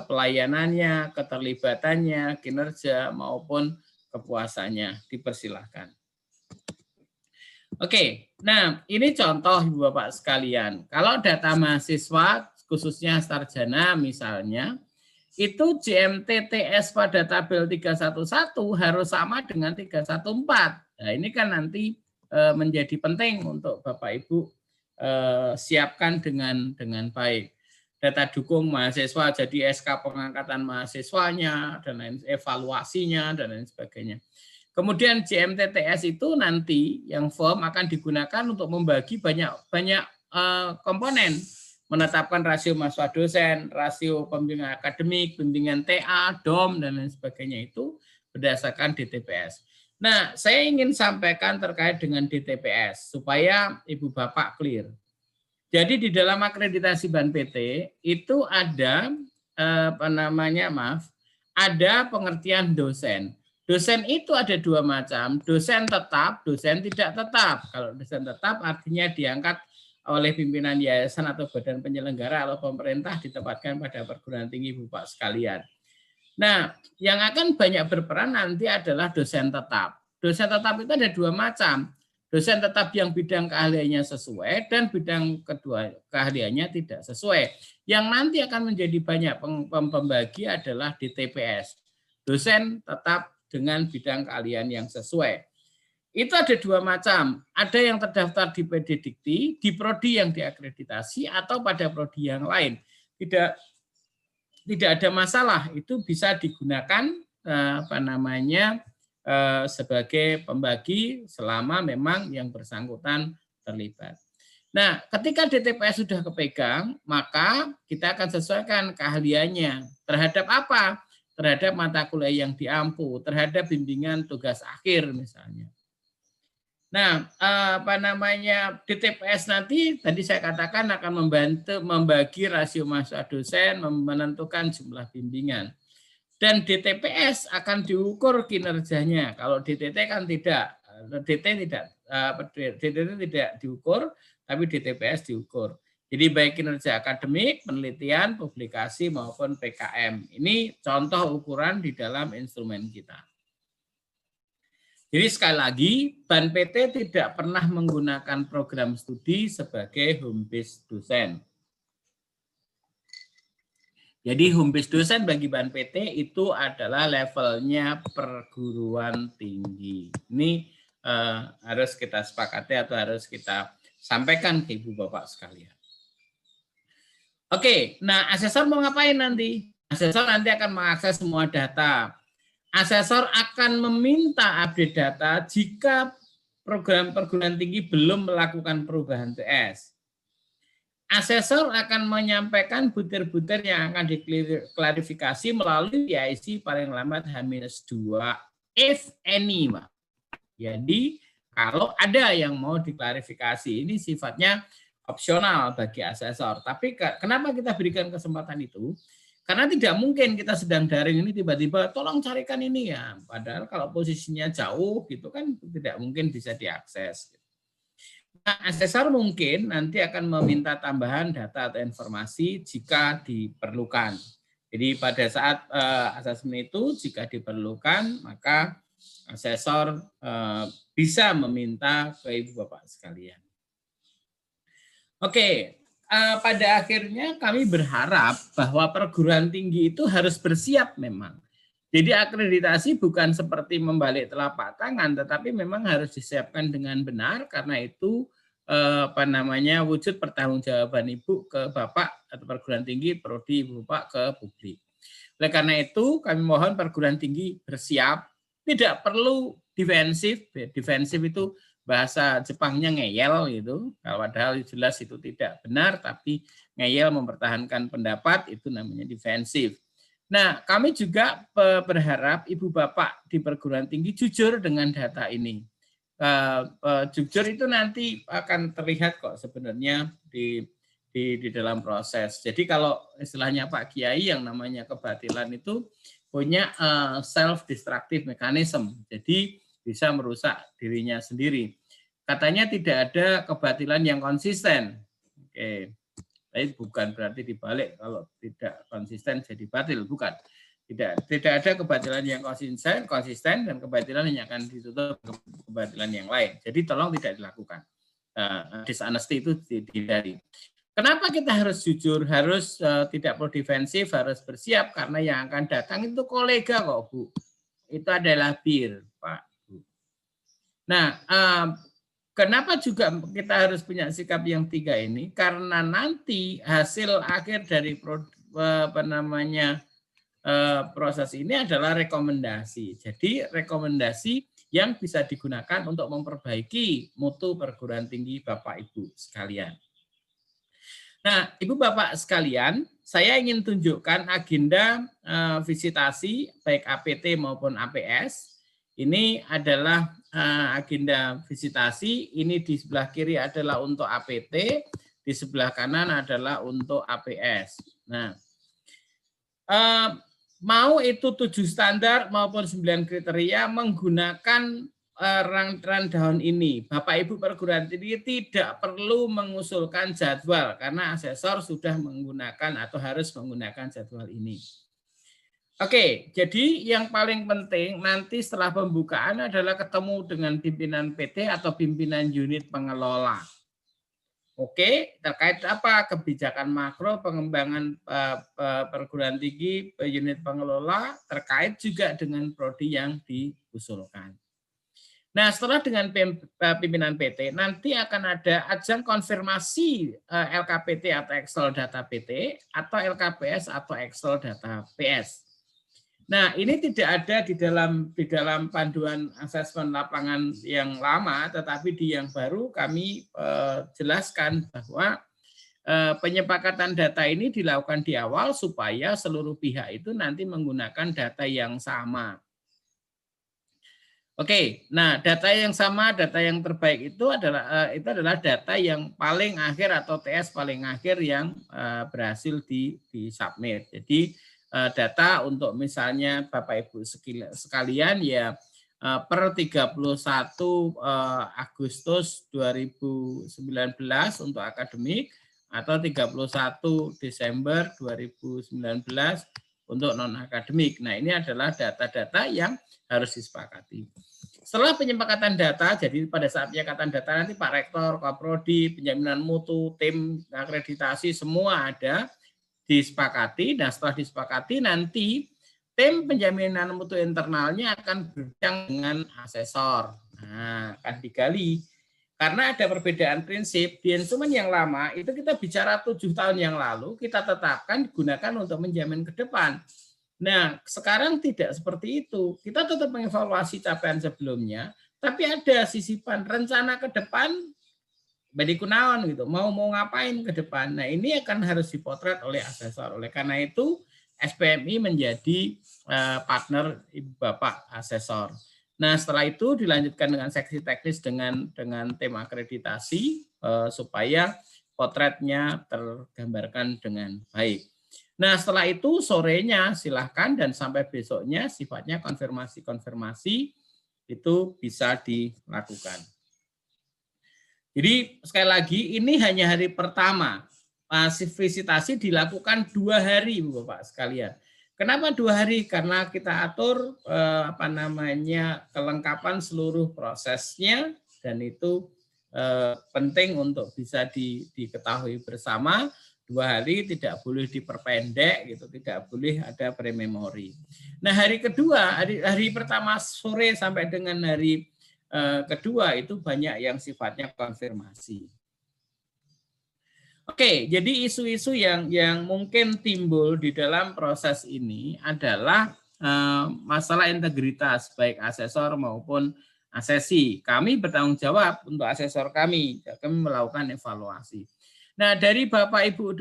pelayanannya, keterlibatannya, kinerja maupun kepuasannya. Dipersilahkan. Oke, nah ini contoh Ibu Bapak sekalian. Kalau data mahasiswa khususnya sarjana misalnya, itu JMTTS pada tabel 311 harus sama dengan 314. Nah, ini kan nanti menjadi penting untuk Bapak Ibu siapkan dengan baik. Data dukung mahasiswa jadi SK pengangkatan mahasiswanya dan lain evaluasinya dan lain sebagainya. Kemudian JMTTS itu nanti yang form akan digunakan untuk membagi banyak komponen, menetapkan rasio mahasiswa dosen, rasio pembimbingan akademik, bimbingan TA, DOM dan lain sebagainya itu berdasarkan DTPS. Nah, saya ingin sampaikan terkait dengan DTPS supaya Ibu Bapak clear. Jadi di dalam akreditasi BAN-PT itu ada ada pengertian dosen. Dosen itu ada dua macam, dosen tetap, dosen tidak tetap. Kalau dosen tetap artinya diangkat oleh pimpinan yayasan atau badan penyelenggara atau pemerintah ditempatkan pada perguruan tinggi Bapak sekalian. Nah, yang akan banyak berperan nanti adalah dosen tetap. Dosen tetap itu ada dua macam. Dosen tetap yang bidang keahliannya sesuai dan bidang kedua keahliannya tidak sesuai. Yang nanti akan menjadi banyak pembagi adalah DTPS. Dosen tetap dengan bidang keahlian yang sesuai. Itu ada dua macam. Ada yang terdaftar di PD Dikti, di prodi yang diakreditasi atau pada prodi yang lain. Tidak ada masalah, itu bisa digunakan sebagai pembagi selama memang yang bersangkutan terlibat. Nah, ketika DTPS sudah kepegang, maka kita akan sesuaikan keahliannya terhadap apa? Terhadap mata kuliah yang diampu, terhadap bimbingan tugas akhir misalnya. Nah, DTPS nanti tadi saya katakan akan membantu membagi rasio mahasiswa dosen, menentukan jumlah bimbingan. Dan DTPS akan diukur kinerjanya. Kalau DTT kan tidak, DTT tidak diukur, tapi DTPS diukur. Jadi baik kinerja akademik, penelitian, publikasi maupun PKM. Ini contoh ukuran di dalam instrumen kita. Jadi sekali lagi, BAN-PT tidak pernah menggunakan program studi sebagai home base dosen. Jadi home base dosen bagi BAN-PT itu adalah levelnya perguruan tinggi. Ini harus kita sepakati atau harus kita sampaikan ke Ibu Bapak sekalian. Oke, nah asesor mau ngapain nanti? Asesor nanti akan mengakses semua data. Asesor akan meminta update data jika program perguruan tinggi belum melakukan perubahan TS. Asesor akan menyampaikan butir-butir yang akan diklarifikasi melalui PIC paling lambat H-2, if any. Jadi kalau ada yang mau diklarifikasi, ini sifatnya opsional bagi asesor. Tapi kenapa kita berikan kesempatan itu? Karena tidak mungkin kita sedang daring ini tiba-tiba tolong carikan ini ya. Padahal kalau posisinya jauh gitu kan tidak mungkin bisa diakses. Nah, asesor mungkin nanti akan meminta tambahan data atau informasi jika diperlukan. Jadi pada saat asesmen itu jika diperlukan maka asesor bisa meminta ke Ibu Bapak sekalian. Oke, pada akhirnya kami berharap bahwa perguruan tinggi itu harus bersiap memang. Jadi akreditasi bukan seperti membalik telapak tangan, tetapi memang harus disiapkan dengan benar karena itu wujud pertanggungjawaban Ibu ke Bapak atau perguruan tinggi, prodi Ibu Bapak ke publik. Oleh karena itu kami mohon perguruan tinggi bersiap, tidak perlu defensif. Defensif itu bahasa Jepangnya ngeyel gitu. Padahal jelas itu tidak benar, tapi ngeyel mempertahankan pendapat itu namanya defensif. Nah, kami juga berharap Ibu Bapak di perguruan tinggi jujur dengan data ini. Jujur itu nanti akan terlihat kok sebenarnya di dalam proses. Jadi kalau istilahnya Pak Kiai yang namanya kebatilan itu punya self-destructive mechanism. Jadi bisa merusak dirinya sendiri. Katanya tidak ada kebatilan yang konsisten. Oke. Tapi bukan berarti dibalik, kalau tidak konsisten jadi batil, bukan. Tidak ada kebatilan yang konsisten dan kebatilan yang akan ditutup kebatilan yang lain. Jadi tolong tidak dilakukan. Dishonesty itu dihindari. Kenapa kita harus jujur, harus tidak perlu defensif, harus bersiap, karena yang akan datang itu kolega kok, Bu. Itu adalah peer, Pak, Bu. Nah, kenapa juga kita harus punya sikap yang tiga ini? Karena nanti hasil akhir dari proses ini adalah rekomendasi. Jadi rekomendasi yang bisa digunakan untuk memperbaiki mutu perguruan tinggi Bapak Ibu sekalian. Nah, Ibu Bapak sekalian, saya ingin tunjukkan agenda visitasi baik APT maupun APS. Ini adalah agenda visitasi. Ini di sebelah kiri adalah untuk APT, di sebelah kanan adalah untuk APS. Nah, mau itu 7 standar maupun 9 kriteria menggunakan rundown ini. Bapak Ibu perguruan tinggi tidak perlu mengusulkan jadwal karena asesor sudah menggunakan atau harus menggunakan jadwal ini. Oke, jadi yang paling penting nanti setelah pembukaan adalah ketemu dengan pimpinan PT atau pimpinan unit pengelola. Oke, terkait apa? Kebijakan makro pengembangan perguruan tinggi unit pengelola terkait juga dengan prodi yang diusulkan. Nah, setelah dengan pimpinan PT, nanti akan ada ajang konfirmasi LKPT atau Excel Data PT atau LKPS atau Excel Data PS. Nah, ini tidak ada di dalam panduan asesmen lapangan yang lama, tetapi di yang baru kami jelaskan bahwa penyepakatan data ini dilakukan di awal supaya seluruh pihak itu nanti menggunakan data yang sama. Oke, nah data yang sama, data yang terbaik itu adalah data yang paling akhir atau TS paling akhir yang berhasil di-submit. Jadi data untuk misalnya Bapak Ibu sekalian ya per 31 Agustus 2019 untuk akademik atau 31 Desember 2019 untuk non akademik. Nah, ini adalah data-data yang harus disepakati. Setelah penyepakatan data, jadi pada saat penyepakatan data nanti Pak Rektor, Kaprodi, penjaminan mutu, tim akreditasi semua ada disepakati. Nah, setelah disepakati nanti tim penjaminan mutu internalnya akan berbincang dengan asesor. Nah, akan digali. Karena ada perbedaan prinsip, di instrumen yang lama itu kita bicara 7 tahun yang lalu, kita tetapkan digunakan untuk menjamin ke depan. Nah, sekarang tidak seperti itu. Kita tetap mengevaluasi capaian sebelumnya, tapi ada sisipan rencana ke depan, badi kunaon gitu, mau ngapain ke depan. Nah, ini akan harus dipotret oleh asesor. Oleh karena itu, SPMI menjadi partner Ibu Bapak asesor. Nah, setelah itu dilanjutkan dengan seksi teknis dengan tim akreditasi supaya potretnya tergambarkan dengan baik. Nah, setelah itu sorenya silahkan dan sampai besoknya sifatnya konfirmasi itu bisa dilakukan. Jadi sekali lagi ini hanya hari pertama. Visitasi dilakukan 2 hari, Bapak sekalian. Kenapa 2 hari? Karena kita atur kelengkapan seluruh prosesnya dan itu penting untuk bisa diketahui bersama. 2 hari tidak boleh diperpendek gitu, tidak boleh ada prememori. Nah, hari kedua, hari pertama sore sampai dengan hari kedua itu banyak yang sifatnya konfirmasi. Oke, jadi isu-isu yang mungkin timbul di dalam proses ini adalah masalah integritas baik asesor maupun asesi. Kami bertanggung jawab untuk asesor kami melakukan evaluasi. Nah, dari Bapak Ibu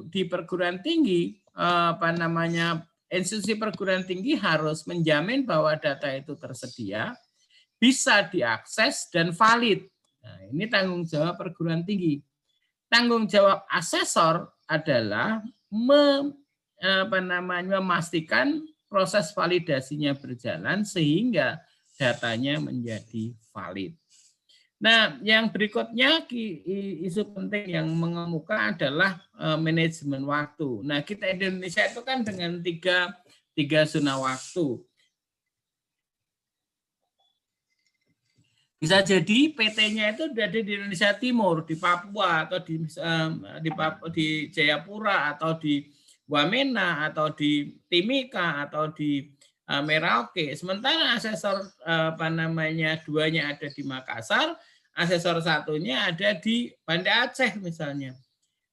di perguruan tinggi, institusi perguruan tinggi harus menjamin bahwa data itu tersedia, bisa diakses dan valid. Nah, ini tanggung jawab perguruan tinggi. Tanggung jawab asesor adalah memastikan proses validasinya berjalan sehingga datanya menjadi valid. Nah, yang berikutnya isu penting yang mengemuka adalah manajemen waktu. Nah, kita di Indonesia itu kan dengan tiga zona waktu. Bisa jadi PT-nya itu ada di Indonesia Timur, di Papua atau di Jayapura atau di Wamena atau di Timika atau di Merauke. Sementara asesor duanya ada di Makassar, asesor satunya ada di Banda Aceh misalnya.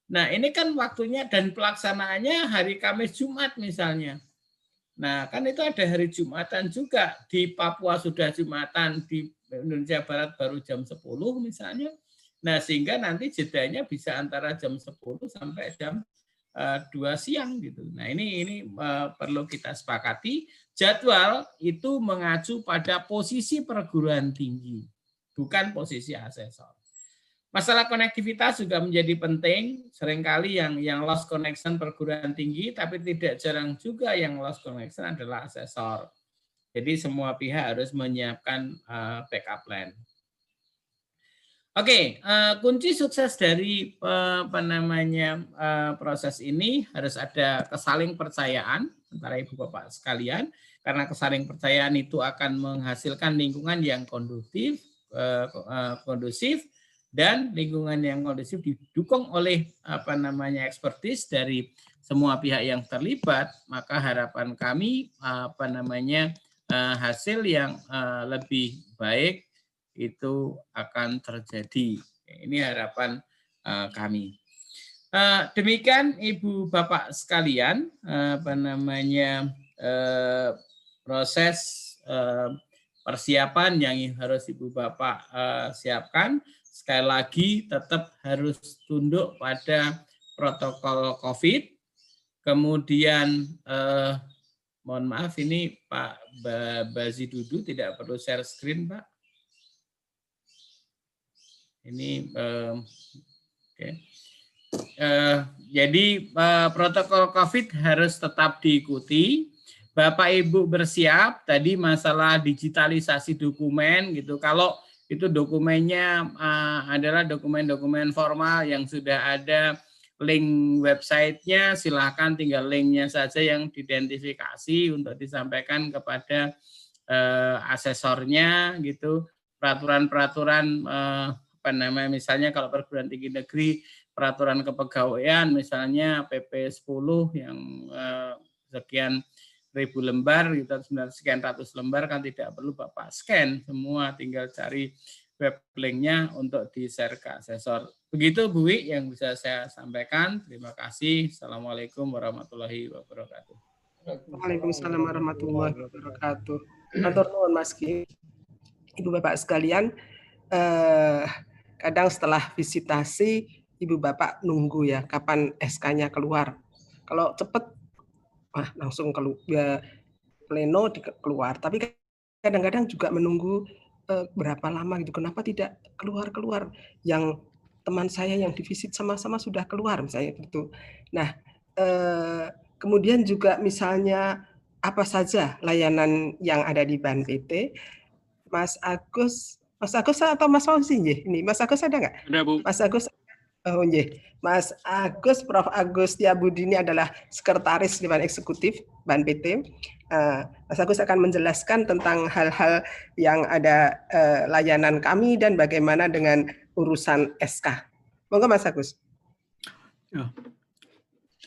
Nah, ini kan waktunya dan pelaksanaannya hari Kamis Jumat misalnya. Nah, kan itu ada hari Jumatan juga. Di Papua sudah Jumatan, di Indonesia Barat baru jam 10 misalnya. Nah, sehingga nanti jedanya bisa antara jam 10 sampai jam 2 siang gitu. Nah, ini perlu kita sepakati. Jadwal itu mengacu pada posisi perguruan tinggi, bukan posisi asesor. Masalah konektivitas juga menjadi penting. Seringkali yang lost connection perguruan tinggi, tapi tidak jarang juga yang lost connection adalah asesor. Jadi semua pihak harus menyiapkan backup plan. Oke, kunci sukses dari proses ini harus ada kesaling percayaan antara ibu bapak sekalian, karena kesaling percayaan itu akan menghasilkan lingkungan yang kondusif, dan lingkungan yang kondusif didukung oleh ekspertis dari semua pihak yang terlibat, maka harapan kami hasil yang lebih baik itu akan terjadi. Ini harapan kami. Demikian Ibu Bapak sekalian, proses persiapan yang harus Ibu Bapak siapkan. Sekali lagi tetap harus tunduk pada protokol COVID. Kemudian mohon maaf ini Pak Bazidudu tidak perlu share screen, Pak. Ini oke. Jadi protokol COVID harus tetap diikuti. Bapak Ibu bersiap tadi masalah digitalisasi dokumen gitu. Kalau itu dokumennya adalah dokumen-dokumen formal yang sudah ada link websitenya, silahkan tinggal linknya saja yang diidentifikasi untuk disampaikan kepada asesornya gitu. Peraturan-peraturan misalnya kalau perguruan tinggi negeri peraturan kepegawaian misalnya PP 10 yang sekian ribu lembar gitu, sekian ratus lembar kan tidak perlu Bapak scan semua, tinggal cari web linknya untuk di-share ke asesor. Begitu Bu Wi yang bisa saya sampaikan. Terima kasih. Assalamualaikum warahmatullahi wabarakatuh. Waalaikumsalam warahmatullahi wabarakatuh. Matur nuwun Mas Ki. Ibu Bapak sekalian, kadang setelah visitasi Ibu Bapak nunggu ya kapan SK-nya keluar. Kalau cepat langsung keluar pleno keluar, tapi kadang-kadang juga menunggu berapa lama gitu. Kenapa tidak keluar-keluar? Yang teman saya yang divisit sama-sama sudah keluar misalnya gitu. Nah, kemudian juga misalnya apa saja layanan yang ada di BAN PT? Mas Agus atau Mas Fauzi nggih? Ini Mas Agus ada nggak? Ada, Bu. Mas Agus. Oh nggih. Mas Agus, Prof. Agus Setiabudi ini adalah sekretaris Dewan Eksekutif BAN PT. Mas Agus akan menjelaskan tentang hal-hal yang ada layanan kami dan bagaimana dengan urusan SK. Monggo Mas Agus. Ya.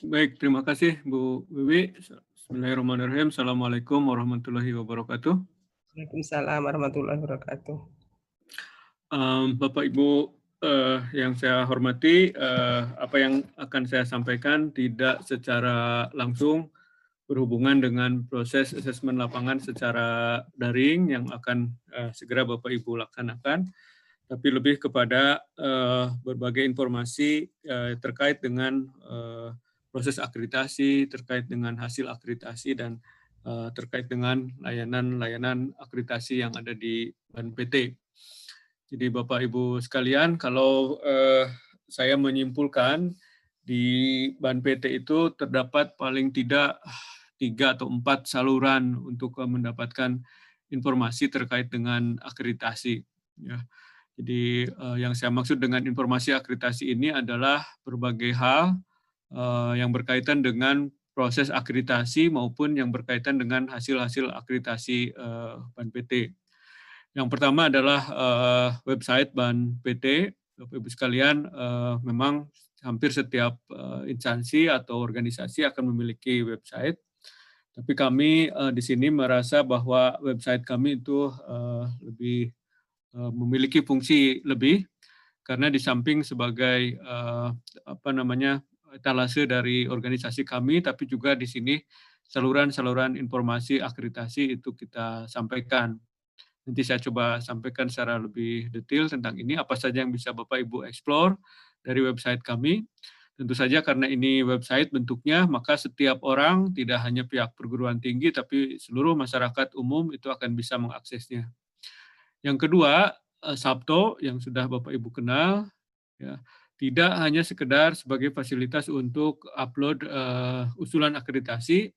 Baik, terima kasih Bu Wiwi. Bismillahirrahmanirrahim. Assalamualaikum warahmatullahi wabarakatuh. Waalaikumsalam warahmatullahi wabarakatuh. Bapak Ibu yang saya hormati, apa yang akan saya sampaikan tidak secara langsung berhubungan dengan proses asesmen lapangan secara daring yang akan segera Bapak Ibu laksanakan, tapi lebih kepada berbagai informasi terkait dengan proses akreditasi, terkait dengan hasil akreditasi, dan terkait dengan layanan-layanan akreditasi yang ada di BAN PT. Jadi Bapak Ibu sekalian, kalau saya menyimpulkan di BAN PT itu terdapat paling tidak 3 atau 4 saluran untuk mendapatkan informasi terkait dengan akreditasi. Ya. Jadi yang saya maksud dengan informasi akreditasi ini adalah berbagai hal yang berkaitan dengan proses akreditasi maupun yang berkaitan dengan hasil-hasil akreditasi BAN-PT. Yang pertama adalah website BAN-PT. Bapak Ibu sekalian, memang hampir setiap instansi atau organisasi akan memiliki website. Tapi kami di sini merasa bahwa website kami itu lebih memiliki fungsi lebih, karena di samping sebagai etalase dari organisasi kami, tapi juga di sini saluran-saluran informasi akreditasi itu kita sampaikan. Nanti saya coba sampaikan secara lebih detail tentang ini, apa saja yang bisa Bapak Ibu explore dari website kami. Tentu saja karena ini website bentuknya, maka setiap orang, tidak hanya pihak perguruan tinggi, tapi seluruh masyarakat umum itu akan bisa mengaksesnya. Yang kedua, Sabto yang sudah Bapak Ibu kenal, ya, tidak hanya sekedar sebagai fasilitas untuk upload usulan akreditasi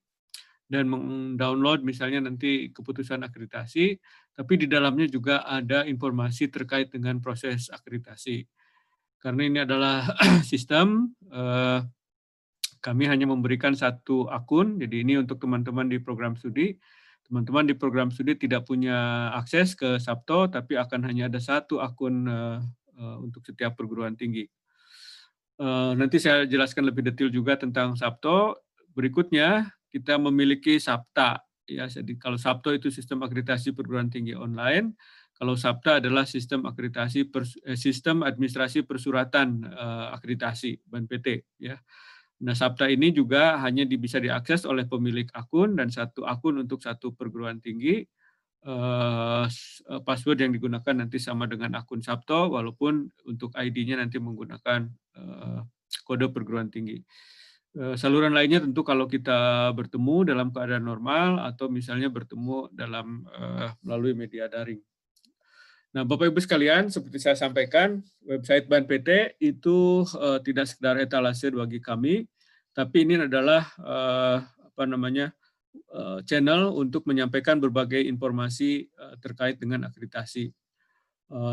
dan mendownload misalnya nanti keputusan akreditasi, tapi di dalamnya juga ada informasi terkait dengan proses akreditasi. Karena ini adalah sistem, kami hanya memberikan satu akun, jadi ini untuk teman-teman di program studi. Teman-teman di program studi tidak punya akses ke Sabto, tapi akan hanya ada satu akun untuk setiap perguruan tinggi. Nanti saya jelaskan lebih detail juga tentang Sabto. Berikutnya, kita memiliki Sabta. Ya, jadi kalau Sabto itu sistem akreditasi perguruan tinggi online, kalau Sabta adalah sistem akreditasi sistem administrasi persuratan akreditasi BAN-PT. Ya. Nah, Sabta ini juga hanya bisa diakses oleh pemilik akun dan satu akun untuk satu perguruan tinggi. Password yang digunakan nanti sama dengan akun Sabto, walaupun untuk ID-nya nanti menggunakan kode perguruan tinggi. Saluran lainnya tentu kalau kita bertemu dalam keadaan normal atau misalnya bertemu dalam melalui media daring. Nah, Bapak Ibu sekalian, seperti saya sampaikan, website BAN-PT itu tidak sekedar etalase bagi kami, tapi ini adalah channel untuk menyampaikan berbagai informasi terkait dengan akreditasi.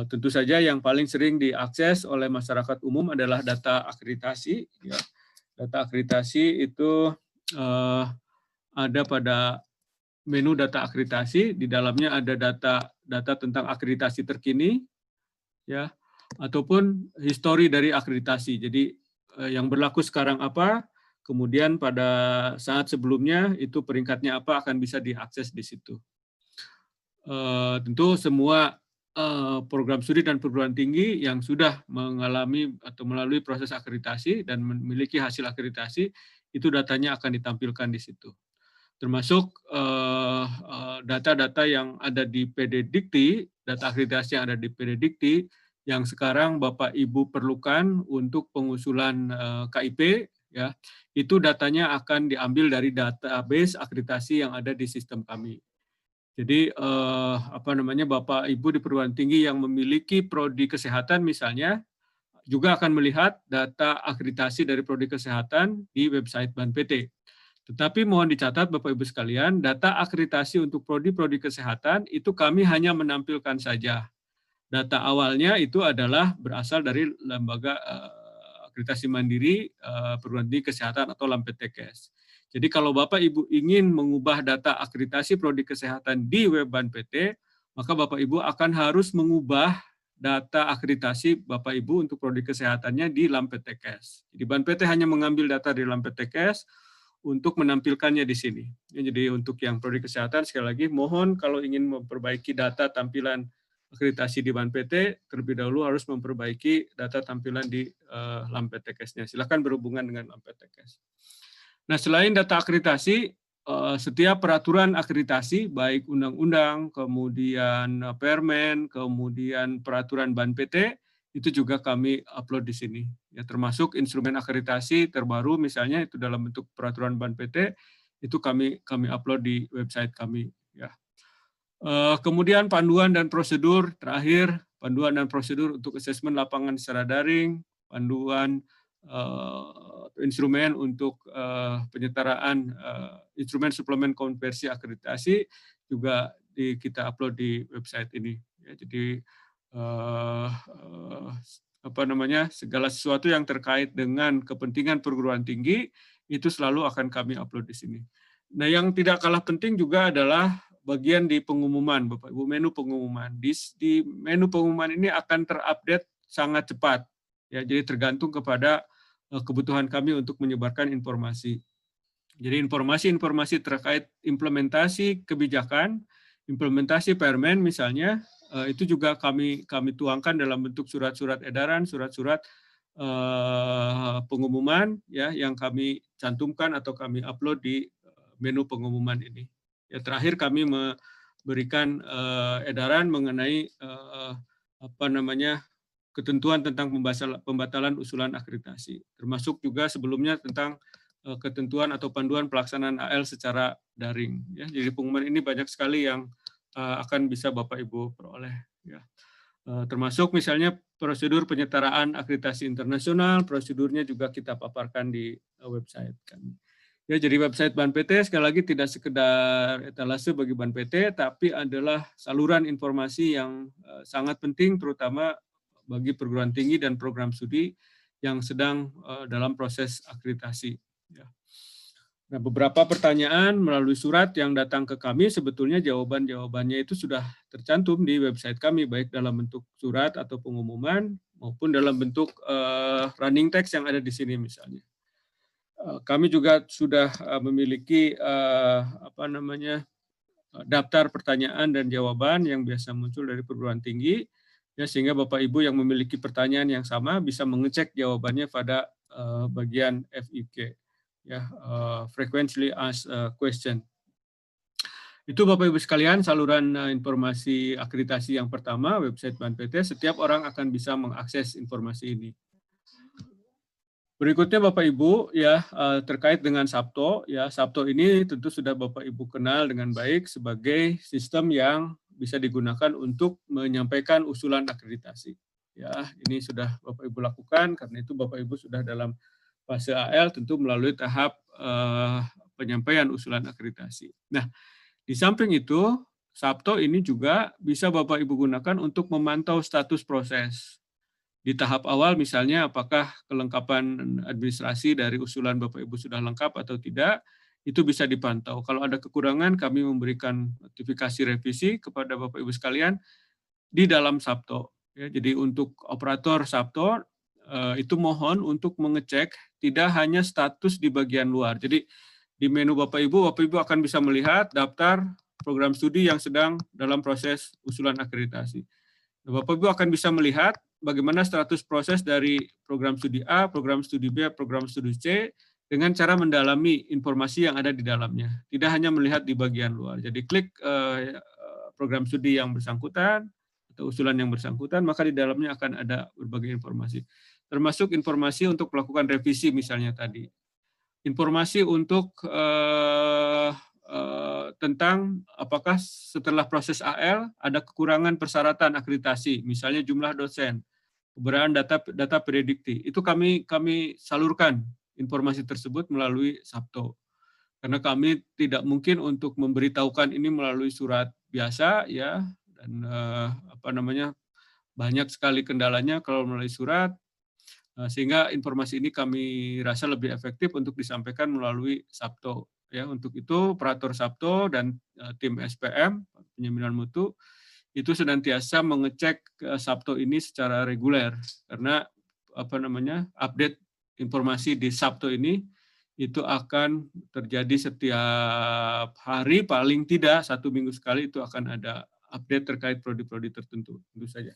Tentu saja yang paling sering diakses oleh masyarakat umum adalah data akreditasi. Ya. Data akreditasi itu ada pada menu data akreditasi, di dalamnya ada data tentang akreditasi terkini, ya, ataupun histori dari akreditasi. Jadi yang berlaku sekarang apa, kemudian pada saat sebelumnya itu peringkatnya apa akan bisa diakses di situ. Tentu semua program studi dan perguruan tinggi yang sudah mengalami atau melalui proses akreditasi dan memiliki hasil akreditasi, itu datanya akan ditampilkan di situ. Termasuk data-data yang ada di PD Dikti, data akreditasi yang ada di PD Dikti, yang sekarang Bapak Ibu perlukan untuk pengusulan KIP, ya, itu datanya akan diambil dari database akreditasi yang ada di sistem kami. Jadi Bapak Ibu di perguruan tinggi yang memiliki prodi kesehatan misalnya, juga akan melihat data akreditasi dari prodi kesehatan di website BAN-PT. Tetapi mohon dicatat Bapak Ibu sekalian, data akreditasi untuk prodi-prodi kesehatan itu kami hanya menampilkan saja. Data awalnya itu adalah berasal dari lembaga akreditasi mandiri perguruan tinggi kesehatan atau LAMPTKS. Jadi kalau Bapak Ibu ingin mengubah data akreditasi prodi kesehatan di web BAN-PT, maka Bapak Ibu akan harus mengubah data akreditasi Bapak Ibu untuk prodi kesehatannya di LAMPTKS. Jadi BAN-PT hanya mengambil data di LAMPTKS untuk menampilkannya di sini. Jadi untuk yang prodi kesehatan, sekali lagi mohon kalau ingin memperbaiki data tampilan akreditasi di BAN-PT, terlebih dahulu harus memperbaiki data tampilan di LAMPTKS-nya. Silakan berhubungan dengan LAMPTKS. Nah, selain data akreditasi, setiap peraturan akreditasi, baik undang-undang, kemudian permen, kemudian peraturan BAN-PT, itu juga kami upload di sini. Ya, termasuk instrumen akreditasi terbaru, misalnya itu dalam bentuk peraturan BAN-PT, itu kami upload di website kami. Ya. Kemudian panduan dan prosedur, terakhir panduan dan prosedur untuk asesmen lapangan secara daring, panduan instrumen untuk penyetaraan instrumen suplemen konversi akreditasi juga kita upload di website ini. Ya, jadi segala sesuatu yang terkait dengan kepentingan perguruan tinggi itu selalu akan kami upload di sini. Nah, yang tidak kalah penting juga adalah bagian di pengumuman, Bapak Ibu, menu pengumuman. Di menu pengumuman ini akan terupdate sangat cepat, ya. Jadi tergantung kepada kebutuhan kami untuk menyebarkan informasi. Jadi informasi-informasi terkait implementasi kebijakan, implementasi permen misalnya, itu juga kami tuangkan dalam bentuk surat-surat edaran, surat-surat pengumuman, ya, yang kami cantumkan atau kami upload di menu pengumuman ini. Ya, terakhir kami memberikan edaran mengenai ketentuan tentang pembatalan usulan akreditasi, termasuk juga sebelumnya tentang ketentuan atau panduan pelaksanaan AL secara daring. Ya, jadi pengumuman ini banyak sekali yang akan bisa Bapak Ibu peroleh. Ya. Termasuk misalnya prosedur penyetaraan akreditasi internasional, prosedurnya juga kita paparkan di website kami. Ya, jadi website BANPT sekali lagi tidak sekedar etalase bagi BANPT, tapi adalah saluran informasi yang sangat penting, terutama bagi perguruan tinggi dan program studi yang sedang dalam proses akreditasi. Ya. Nah, beberapa pertanyaan melalui surat yang datang ke kami, sebetulnya jawaban-jawabannya itu sudah tercantum di website kami, baik dalam bentuk surat atau pengumuman, maupun dalam bentuk running text yang ada di sini misalnya. Kami juga sudah memiliki daftar pertanyaan dan jawaban yang biasa muncul dari perguruan tinggi, ya, sehingga Bapak Ibu yang memiliki pertanyaan yang sama bisa mengecek jawabannya pada bagian FIQ, ya, frequently asked question. Itu Bapak Ibu sekalian saluran informasi akreditasi yang pertama, website BANPT. Setiap orang akan bisa mengakses informasi ini. Berikutnya Bapak Ibu, ya, terkait dengan Sabto, ya, Sabto ini tentu sudah Bapak Ibu kenal dengan baik sebagai sistem yang bisa digunakan untuk menyampaikan usulan akreditasi. Ya, ini sudah Bapak Ibu lakukan, karena itu Bapak Ibu sudah dalam fase AL tentu melalui tahap penyampaian usulan akreditasi. Nah, di samping itu, Sabto ini juga bisa Bapak Ibu gunakan untuk memantau status proses. Di tahap awal misalnya apakah kelengkapan administrasi dari usulan Bapak Ibu sudah lengkap atau tidak, itu bisa dipantau. Kalau ada kekurangan, kami memberikan notifikasi revisi kepada Bapak Ibu sekalian di dalam Sabto. Ya, jadi untuk operator Sabto, itu mohon untuk mengecek tidak hanya status di bagian luar. Jadi di menu Bapak Ibu akan bisa melihat daftar program studi yang sedang dalam proses usulan akreditasi. Bapak Ibu akan bisa melihat bagaimana status proses dari program studi A, program studi B, program studi C, dengan cara mendalami informasi yang ada di dalamnya. Tidak hanya melihat di bagian luar. Jadi klik program studi yang bersangkutan, atau usulan yang bersangkutan, maka di dalamnya akan ada berbagai informasi. Termasuk informasi untuk melakukan revisi misalnya tadi. Informasi untuk tentang apakah setelah proses AL ada kekurangan persyaratan akreditasi, misalnya jumlah dosen, keberadaan data predikti. Itu kami salurkan informasi tersebut melalui Sabto. Karena kami tidak mungkin untuk memberitahukan ini melalui surat biasa, ya, dan banyak sekali kendalanya kalau melalui surat, sehingga informasi ini kami rasa lebih efektif untuk disampaikan melalui Sabto. Ya, untuk itu operator Sabto dan tim SPM penyeminan mutu itu senantiasa mengecek Sabto ini secara reguler, karena update informasi di Sabto ini itu akan terjadi setiap hari, paling tidak 1 minggu sekali itu akan ada update terkait prodi-prodi tertentu, tentu saja.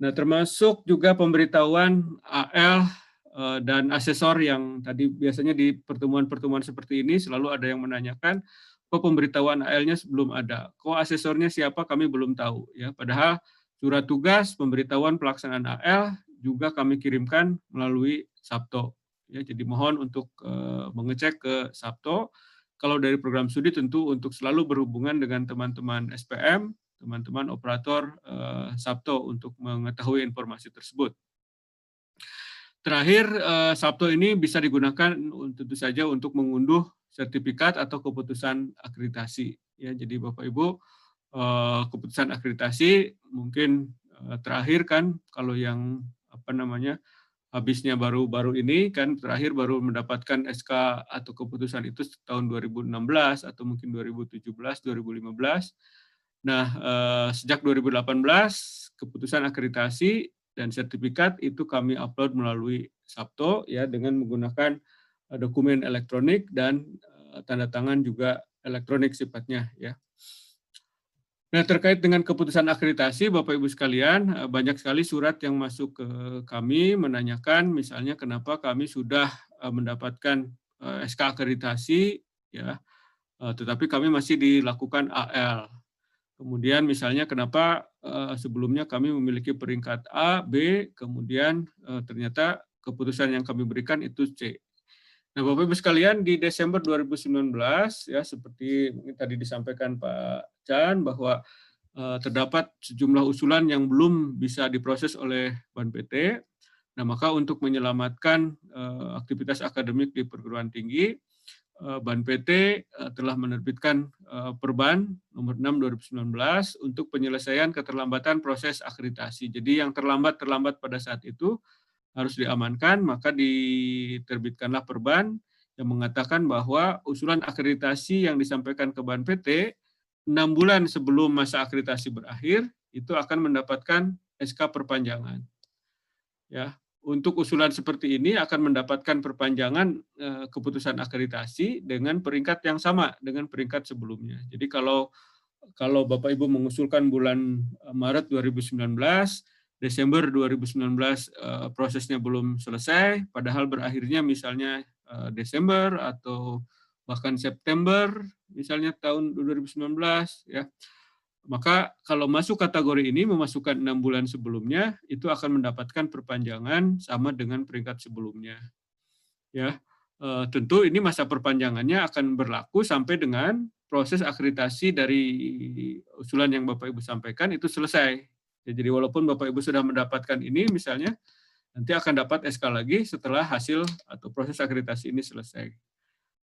Nah, termasuk juga pemberitahuan AL dan asesor yang tadi biasanya di pertemuan-pertemuan seperti ini selalu ada yang menanyakan, kok pemberitahuan AL-nya belum ada, kok asesornya siapa kami belum tahu, ya. Padahal surat tugas pemberitahuan pelaksanaan AL juga kami kirimkan melalui Sabto. Ya, jadi mohon untuk mengecek ke Sabto. Kalau dari program studi tentu untuk selalu berhubungan dengan teman-teman SPM, teman-teman operator Sabto untuk mengetahui informasi tersebut. Terakhir, Sabto ini bisa digunakan tentu saja untuk mengunduh sertifikat atau keputusan akreditasi. Ya, jadi Bapak Ibu, keputusan akreditasi mungkin terakhir kan, kalau yang habisnya baru ini kan terakhir baru mendapatkan SK atau keputusan itu tahun 2016 atau mungkin 2017, 2015. Nah, sejak 2018 keputusan akreditasi dan sertifikat itu kami upload melalui Sabto ya dengan menggunakan dokumen elektronik dan tanda tangan juga elektronik sifatnya ya. Nah, terkait dengan keputusan akreditasi, Bapak Ibu sekalian, banyak sekali surat yang masuk ke kami menanyakan misalnya kenapa kami sudah mendapatkan SK akreditasi ya, tetapi kami masih dilakukan AL. Kemudian misalnya kenapa sebelumnya kami memiliki peringkat A, B, kemudian ternyata keputusan yang kami berikan itu C. Nah, Bapak Ibu sekalian, di Desember 2019 ya seperti tadi disampaikan Pak Chan bahwa terdapat sejumlah usulan yang belum bisa diproses oleh BAN-PT. Nah, maka untuk menyelamatkan aktivitas akademik di perguruan tinggi, BAN-PT telah menerbitkan Perban nomor 6 2019 untuk penyelesaian keterlambatan proses akreditasi. Jadi yang terlambat pada saat itu harus diamankan, maka diterbitkanlah Perban yang mengatakan bahwa usulan akreditasi yang disampaikan ke BAN-PT 6 bulan sebelum masa akreditasi berakhir itu akan mendapatkan SK perpanjangan. Ya, untuk usulan seperti ini akan mendapatkan perpanjangan keputusan akreditasi dengan peringkat yang sama dengan peringkat sebelumnya. Jadi kalau Bapak Ibu mengusulkan bulan Maret 2019, Desember 2019 prosesnya belum selesai, padahal berakhirnya misalnya Desember atau bahkan September misalnya tahun 2019 ya. Maka kalau masuk kategori ini memasukkan 6 bulan sebelumnya itu akan mendapatkan perpanjangan sama dengan peringkat sebelumnya. Ya. Tentu ini masa perpanjangannya akan berlaku sampai dengan proses akreditasi dari usulan yang Bapak Ibu sampaikan itu selesai. Ya, jadi walaupun Bapak Ibu sudah mendapatkan ini misalnya, nanti akan dapat SK lagi setelah hasil atau proses akreditasi ini selesai.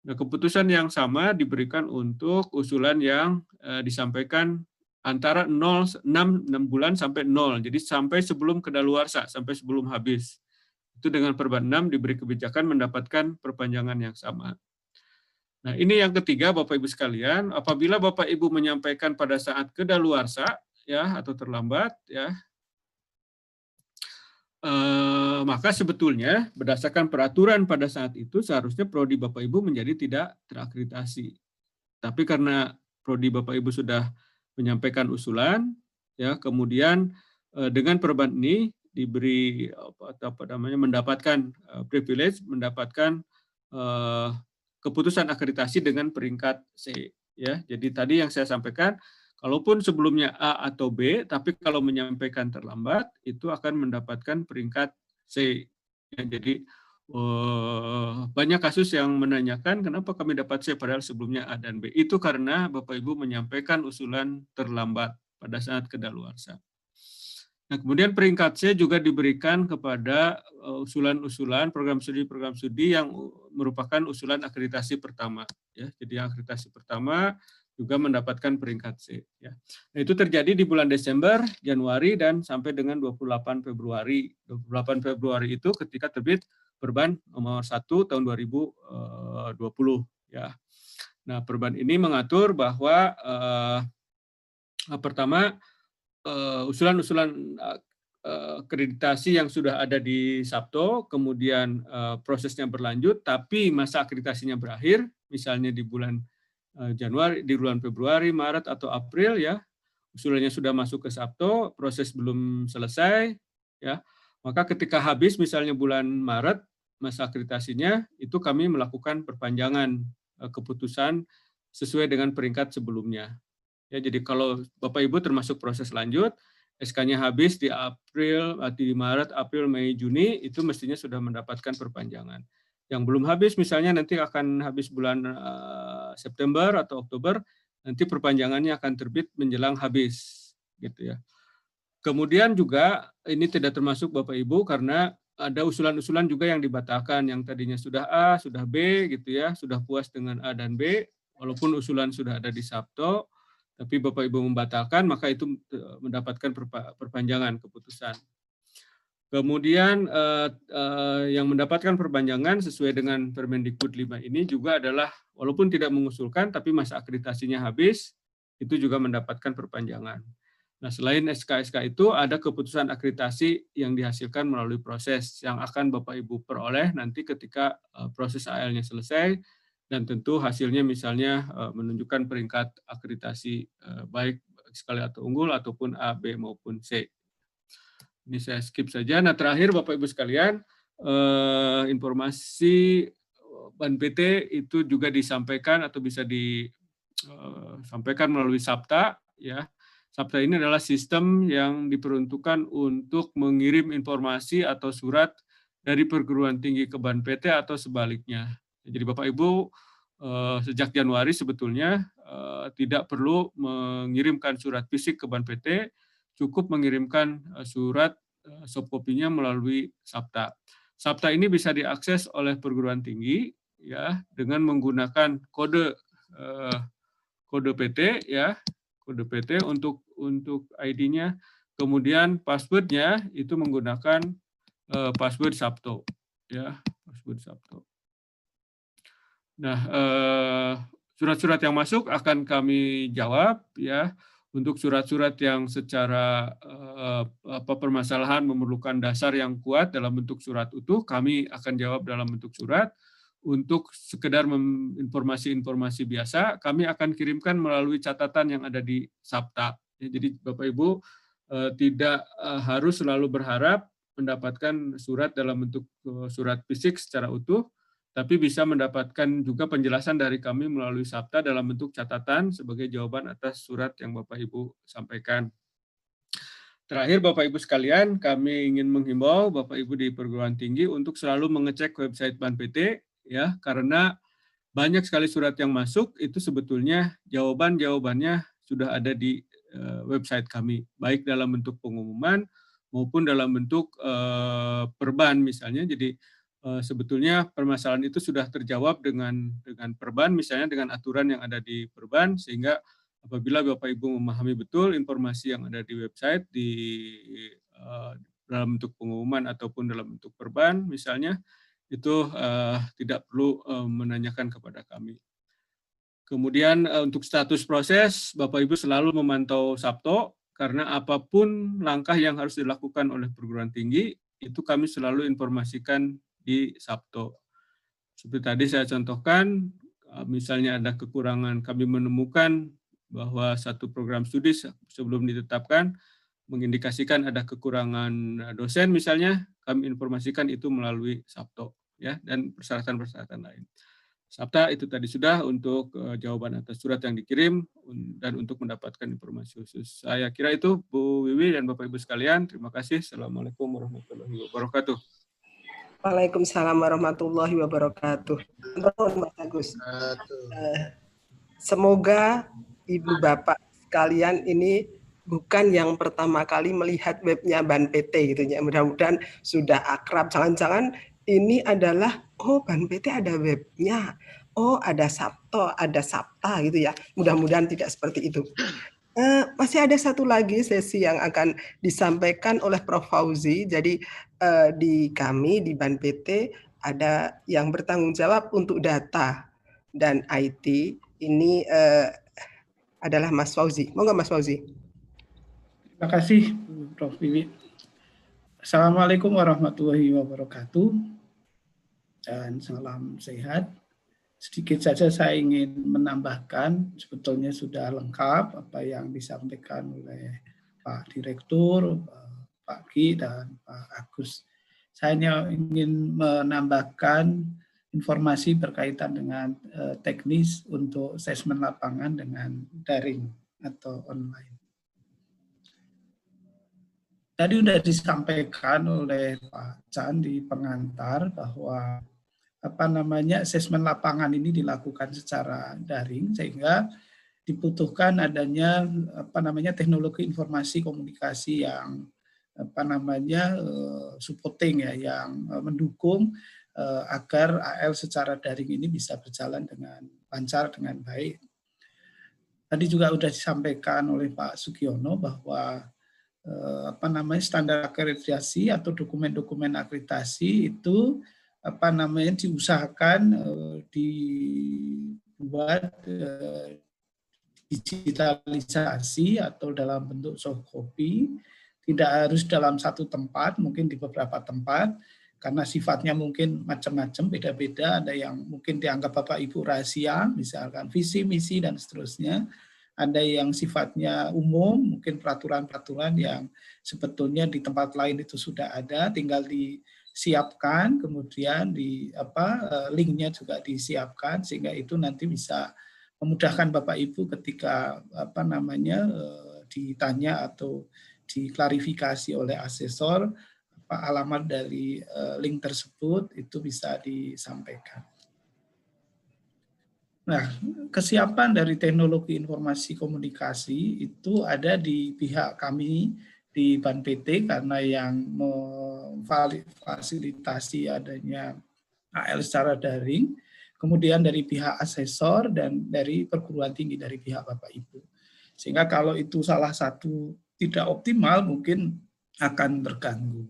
Nah, keputusan yang sama diberikan untuk usulan yang disampaikan antara 6 bulan sampai 0. Jadi sampai sebelum kedaluarsa, sampai sebelum habis. Itu dengan Perban 6 diberi kebijakan mendapatkan perpanjangan yang sama. Nah, ini yang ketiga Bapak Ibu sekalian, apabila Bapak Ibu menyampaikan pada saat kedaluarsa ya atau terlambat ya, maka sebetulnya berdasarkan peraturan pada saat itu seharusnya prodi Bapak Ibu menjadi tidak terakreditasi. Tapi karena prodi Bapak Ibu sudah menyampaikan usulan, ya kemudian dengan Perban ini diberi mendapatkan privilege, mendapatkan keputusan akreditasi dengan peringkat C. Ya, jadi tadi yang saya sampaikan, kalaupun sebelumnya A atau B, tapi kalau menyampaikan terlambat, itu akan mendapatkan peringkat C. Ya, jadi banyak kasus yang menanyakan kenapa kami dapat C padahal sebelumnya A dan B. Itu karena Bapak Ibu menyampaikan usulan terlambat pada saat kedaluarsa. Nah, kemudian peringkat C juga diberikan kepada usulan-usulan program studi yang merupakan usulan akreditasi pertama. Ya, jadi akreditasi pertama juga mendapatkan peringkat C. Ya. Nah, itu terjadi di bulan Desember, Januari, dan sampai dengan 28 Februari. 28 Februari itu ketika terbit Perban nomor 1 tahun 2020. Ya. Nah, Perban ini mengatur bahwa pertama, usulan-usulan akreditasi yang sudah ada di Sabto, kemudian prosesnya berlanjut, tapi masa akreditasinya berakhir, misalnya di bulan Januari, di bulan Februari, Maret, atau April, ya, usulannya sudah masuk ke Sabto, proses belum selesai, ya, maka ketika habis, misalnya bulan Maret, masa akreditasinya, itu kami melakukan perpanjangan keputusan sesuai dengan peringkat sebelumnya. Ya, jadi kalau Bapak Ibu termasuk proses lanjut, SK-nya habis di April, di Maret, April, Mei, Juni, itu mestinya sudah mendapatkan perpanjangan. Yang belum habis misalnya nanti akan habis bulan September atau Oktober, nanti perpanjangannya akan terbit menjelang habis, gitu ya. Kemudian juga ini tidak termasuk Bapak Ibu karena ada usulan-usulan juga yang dibatalkan, yang tadinya sudah A, sudah B, gitu ya, sudah puas dengan A dan B, walaupun usulan sudah ada di Sabto, Tapi Bapak Ibu membatalkan, maka itu mendapatkan perpanjangan keputusan. Kemudian yang mendapatkan perpanjangan sesuai dengan Permendikbud 5 ini juga adalah walaupun tidak mengusulkan tapi masa akreditasinya habis, itu juga mendapatkan perpanjangan. Nah, selain SK-SK itu ada keputusan akreditasi yang dihasilkan melalui proses yang akan Bapak Ibu peroleh nanti ketika proses AL-nya selesai dan tentu hasilnya misalnya menunjukkan peringkat akreditasi baik sekali atau unggul ataupun A, B maupun C. Ini saya skip saja. Nah, terakhir Bapak Ibu sekalian, informasi BAN PT itu juga disampaikan atau bisa disampaikan melalui SAPTA. Ya, SAPTA ini adalah sistem yang diperuntukkan untuk mengirim informasi atau surat dari perguruan tinggi ke BAN PT atau sebaliknya. Jadi Bapak Ibu sejak Januari sebetulnya tidak perlu mengirimkan surat fisik ke BAN PT, cukup mengirimkan surat soft copy-nya melalui SAPTA. SAPTA ini bisa diakses oleh perguruan tinggi ya dengan menggunakan kode PT ya, kode PT untuk ID-nya. Kemudian password-nya itu menggunakan password Sabto ya, password Sabto. Nah, surat-surat yang masuk akan kami jawab ya. Untuk surat-surat yang secara permasalahan memerlukan dasar yang kuat dalam bentuk surat utuh, kami akan jawab dalam bentuk surat. Untuk sekedar informasi-informasi biasa, kami akan kirimkan melalui catatan yang ada di SAPTA. Jadi Bapak Ibu tidak harus selalu berharap mendapatkan surat dalam bentuk surat fisik secara utuh, tapi bisa mendapatkan juga penjelasan dari kami melalui SAPTA dalam bentuk catatan sebagai jawaban atas surat yang Bapak Ibu sampaikan. Terakhir Bapak Ibu sekalian, kami ingin menghimbau Bapak Ibu di perguruan tinggi untuk selalu mengecek website BAN PT ya, karena banyak sekali surat yang masuk itu sebetulnya jawabannya sudah ada di website kami, baik dalam bentuk pengumuman maupun dalam bentuk perban misalnya. Jadi sebetulnya permasalahan itu sudah terjawab dengan perban, misalnya dengan aturan yang ada di perban, sehingga apabila Bapak Ibu memahami betul informasi yang ada di website dalam bentuk pengumuman ataupun dalam bentuk perban misalnya, itu tidak perlu menanyakan kepada kami. Kemudian untuk status proses, Bapak Ibu selalu memantau SAPTO, karena apapun langkah yang harus dilakukan oleh perguruan tinggi, itu kami selalu informasikan di SAPTO. Seperti tadi saya contohkan, misalnya ada kekurangan, kami menemukan bahwa satu program studi sebelum ditetapkan mengindikasikan ada kekurangan dosen misalnya, kami informasikan itu melalui SAPTO ya, dan persyaratan-persyaratan lain. SAPTA itu tadi sudah untuk jawaban atas surat yang dikirim dan untuk mendapatkan informasi khusus. Saya kira itu Bu Wiwi dan Bapak Ibu sekalian. Terima kasih. Assalamualaikum warahmatullahi wabarakatuh. Waalaikumsalam warahmatullahi wabarakatuh. Mas Agus. Semoga Ibu Bapak sekalian ini bukan yang pertama kali melihat webnya BAN PT gitu ya. Mudah-mudahan sudah akrab. Jangan-jangan ini adalah BAN PT ada webnya. Ada SAPTO, ada SAPTA gitu ya. Mudah-mudahan tidak seperti itu. Masih ada satu lagi sesi yang akan disampaikan oleh Prof. Fauzi. Jadi di kami di BAN PT ada yang bertanggung jawab untuk data dan IT. Ini adalah Mas Fauzi. Mau nggak Mas Fauzi? Terima kasih Prof. Wiwi. Assalamualaikum warahmatullahi wabarakatuh dan salam sehat. Sedikit saja saya ingin menambahkan, sebetulnya sudah lengkap apa yang disampaikan oleh Pak Direktur, Pak Ki, dan Pak Agus. Saya hanya ingin menambahkan informasi berkaitan dengan teknis untuk asesmen lapangan dengan daring atau online. Tadi sudah disampaikan oleh Pak Chan di pengantar bahwa asesmen lapangan ini dilakukan secara daring sehingga dibutuhkan adanya teknologi informasi komunikasi yang supporting ya, yang mendukung agar AL secara daring ini bisa berjalan dengan lancar, dengan baik. tadi juga sudah disampaikan oleh Pak Sugiono bahwa standar akreditasi atau dokumen-dokumen akreditasi itu diusahakan dibuat digitalisasi atau dalam bentuk soft copy, tidak harus dalam satu tempat, mungkin di beberapa tempat, karena sifatnya mungkin macam-macam, beda-beda, ada yang mungkin dianggap Bapak Ibu rahasia, misalkan visi, misi, dan seterusnya. Ada yang sifatnya umum, mungkin peraturan-peraturan yang sebetulnya di tempat lain itu sudah ada, tinggal disiapkan, kemudian linknya juga disiapkan, sehingga itu nanti bisa memudahkan Bapak Ibu ketika ditanya atau diklarifikasi oleh asesor alamat dari link tersebut itu bisa disampaikan. Nah, kesiapan dari teknologi informasi komunikasi itu ada di pihak kami di Ban PT karena yang memfasilitasi adanya AL secara daring, kemudian dari pihak asesor dan dari perguruan tinggi dari pihak Bapak Ibu. Sehingga kalau itu salah satu tidak optimal mungkin akan terganggu.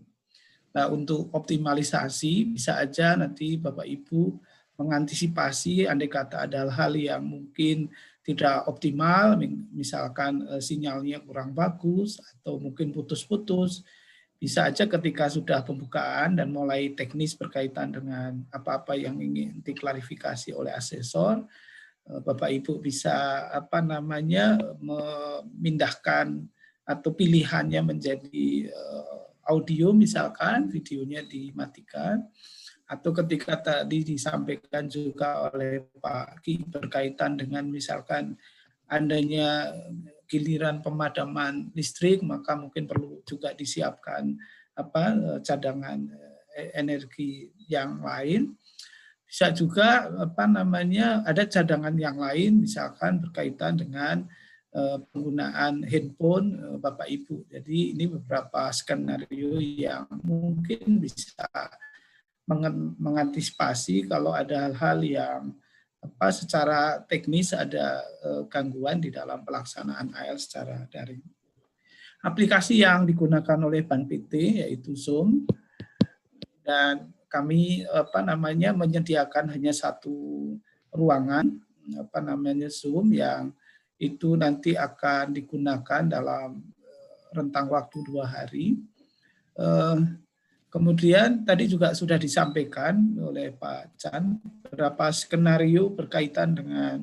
Nah, untuk optimalisasi bisa aja nanti Bapak Ibu mengantisipasi andai kata ada hal yang mungkin tidak optimal, misalkan sinyalnya kurang bagus atau mungkin putus-putus, bisa aja ketika sudah pembukaan dan mulai teknis berkaitan dengan apa-apa yang ingin diklarifikasi oleh asesor, Bapak Ibu bisa memindahkan atau pilihannya menjadi audio misalkan, videonya dimatikan, atau ketika tadi disampaikan juga oleh Pak Ki berkaitan dengan misalkan adanya giliran pemadaman listrik, maka mungkin perlu juga disiapkan cadangan energi yang lain. Bisa juga ada cadangan yang lain misalkan berkaitan dengan penggunaan handphone Bapak Ibu. Jadi ini beberapa skenario yang mungkin bisa mengantisipasi kalau ada hal-hal yang secara teknis ada gangguan di dalam pelaksanaan AL secara daring. Aplikasi yang digunakan oleh Ban PT yaitu Zoom, dan kami menyediakan hanya satu ruangan Zoom yang itu nanti akan digunakan dalam rentang waktu 2 hari. Kemudian tadi juga sudah disampaikan oleh Pak Chan beberapa skenario berkaitan dengan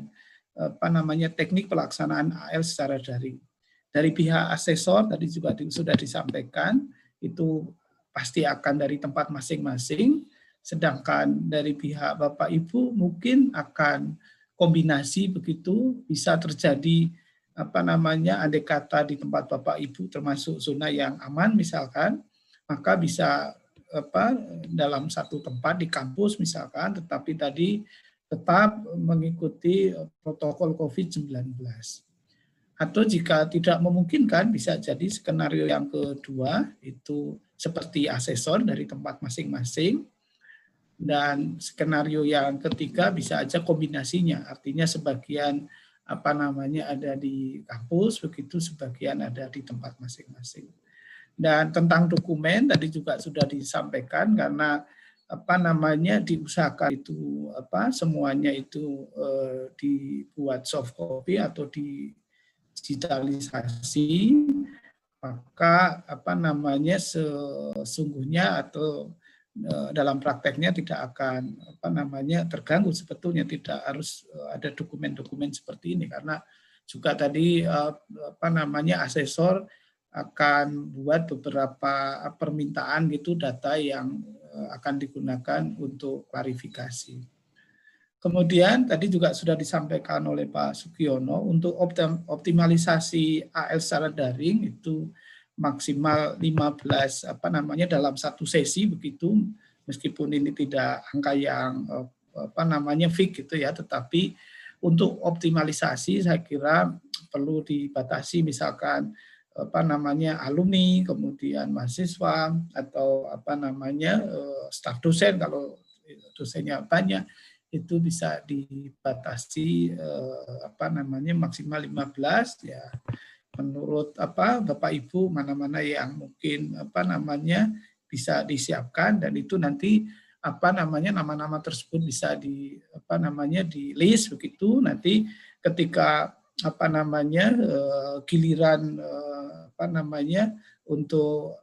teknik pelaksanaan AL secara daring. Dari pihak asesor tadi juga sudah disampaikan itu pasti akan dari tempat masing-masing, sedangkan dari pihak Bapak Ibu mungkin akan kombinasi begitu, bisa terjadi andai kata di tempat Bapak Ibu termasuk zona yang aman misalkan, maka bisa dalam satu tempat di kampus misalkan, tetapi tadi tetap mengikuti protokol COVID-19. Atau jika tidak memungkinkan, bisa jadi skenario yang kedua itu seperti asesor dari tempat masing-masing. Dan skenario yang ketiga bisa aja kombinasinya, artinya sebagian ada di kampus, begitu sebagian ada di tempat masing-masing. Dan tentang dokumen tadi juga sudah disampaikan karena diusahakan itu semuanya itu dibuat soft copy atau digitalisasi, maka sesungguhnya atau dalam prakteknya tidak akan terganggu, sebetulnya tidak harus ada dokumen-dokumen seperti ini karena juga tadi asesor akan buat beberapa permintaan gitu data yang akan digunakan untuk klarifikasi. Kemudian tadi juga sudah disampaikan oleh Pak Sugiono untuk optimalisasi AL secara daring itu maksimal 15 dalam satu sesi begitu, meskipun ini tidak angka yang fix gitu ya, tetapi untuk optimalisasi saya kira perlu dibatasi misalkan alumni, kemudian mahasiswa atau staf dosen kalau dosennya banyak, itu bisa dibatasi maksimal 15 ya. Menurut Bapak Ibu mana-mana yang mungkin bisa disiapkan, dan itu nanti nama-nama tersebut bisa di di list begitu. Nanti ketika giliran untuk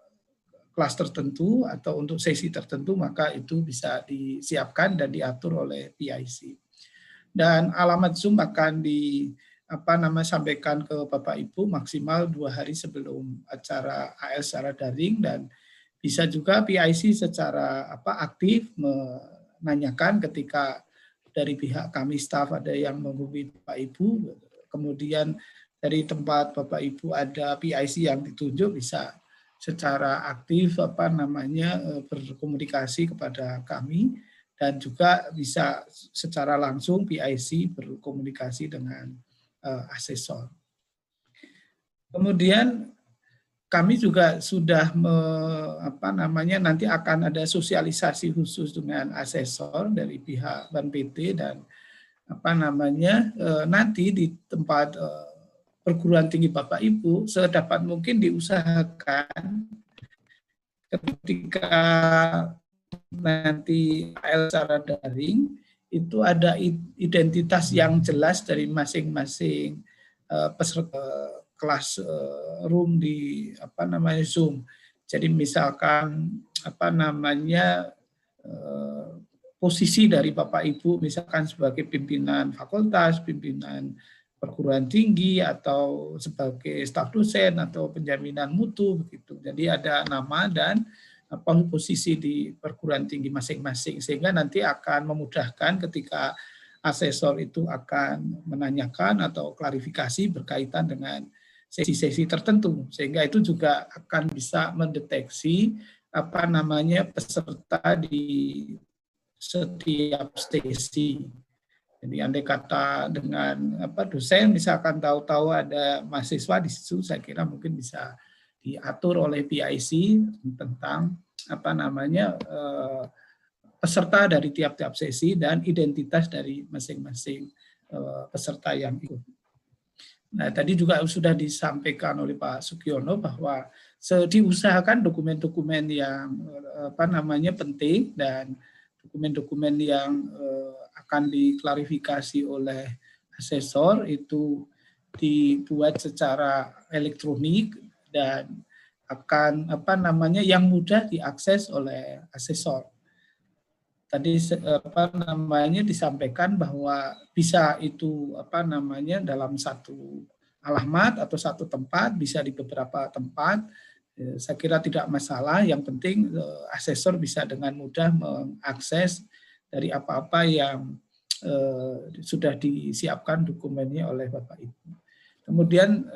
kelas tertentu atau untuk sesi tertentu, maka itu bisa disiapkan dan diatur oleh PIC. Dan alamat Zoom akan sampaikan ke Bapak Ibu maksimal 2 hari sebelum acara AL secara daring, dan bisa juga PIC secara aktif menanyakan ketika dari pihak kami staf ada yang menghubungi Bapak Ibu, kemudian dari tempat Bapak Ibu ada PIC yang ditunjuk, bisa secara aktif berkomunikasi kepada kami, dan juga bisa secara langsung PIC berkomunikasi dengan asesor. Kemudian kami juga sudah nanti akan ada sosialisasi khusus dengan asesor dari pihak Ban PT, dan nanti di tempat perguruan tinggi Bapak Ibu sedapat mungkin diusahakan ketika nanti AL secara daring itu ada identitas yang jelas dari masing-masing peserta kelas room di Zoom. Jadi misalkan posisi dari Bapak Ibu misalkan sebagai pimpinan fakultas, pimpinan perguruan tinggi, atau sebagai staf dosen atau penjaminan mutu begitu. Jadi ada nama dan posisi di perguruan tinggi masing-masing, sehingga nanti akan memudahkan ketika asesor itu akan menanyakan atau klarifikasi berkaitan dengan sesi-sesi tertentu, sehingga itu juga akan bisa mendeteksi peserta di setiap sesi. Jadi andai kata dengan dosen misalkan tahu-tahu ada mahasiswa di situ, saya kira mungkin bisa diatur oleh PIC tentang peserta dari tiap-tiap sesi dan identitas dari masing-masing peserta yang ikut. Nah, tadi juga sudah disampaikan oleh Pak Sugiono bahwa diusahakan dokumen-dokumen yang penting dan dokumen-dokumen yang akan diklarifikasi oleh asesor itu dibuat secara elektronik dan akan yang mudah diakses oleh asesor. Tadi disampaikan bahwa bisa itu dalam satu alamat atau satu tempat, bisa di beberapa tempat. Saya kira tidak masalah, yang penting asesor bisa dengan mudah mengakses dari apa-apa yang sudah disiapkan dokumennya oleh Bapak Ibu. Kemudian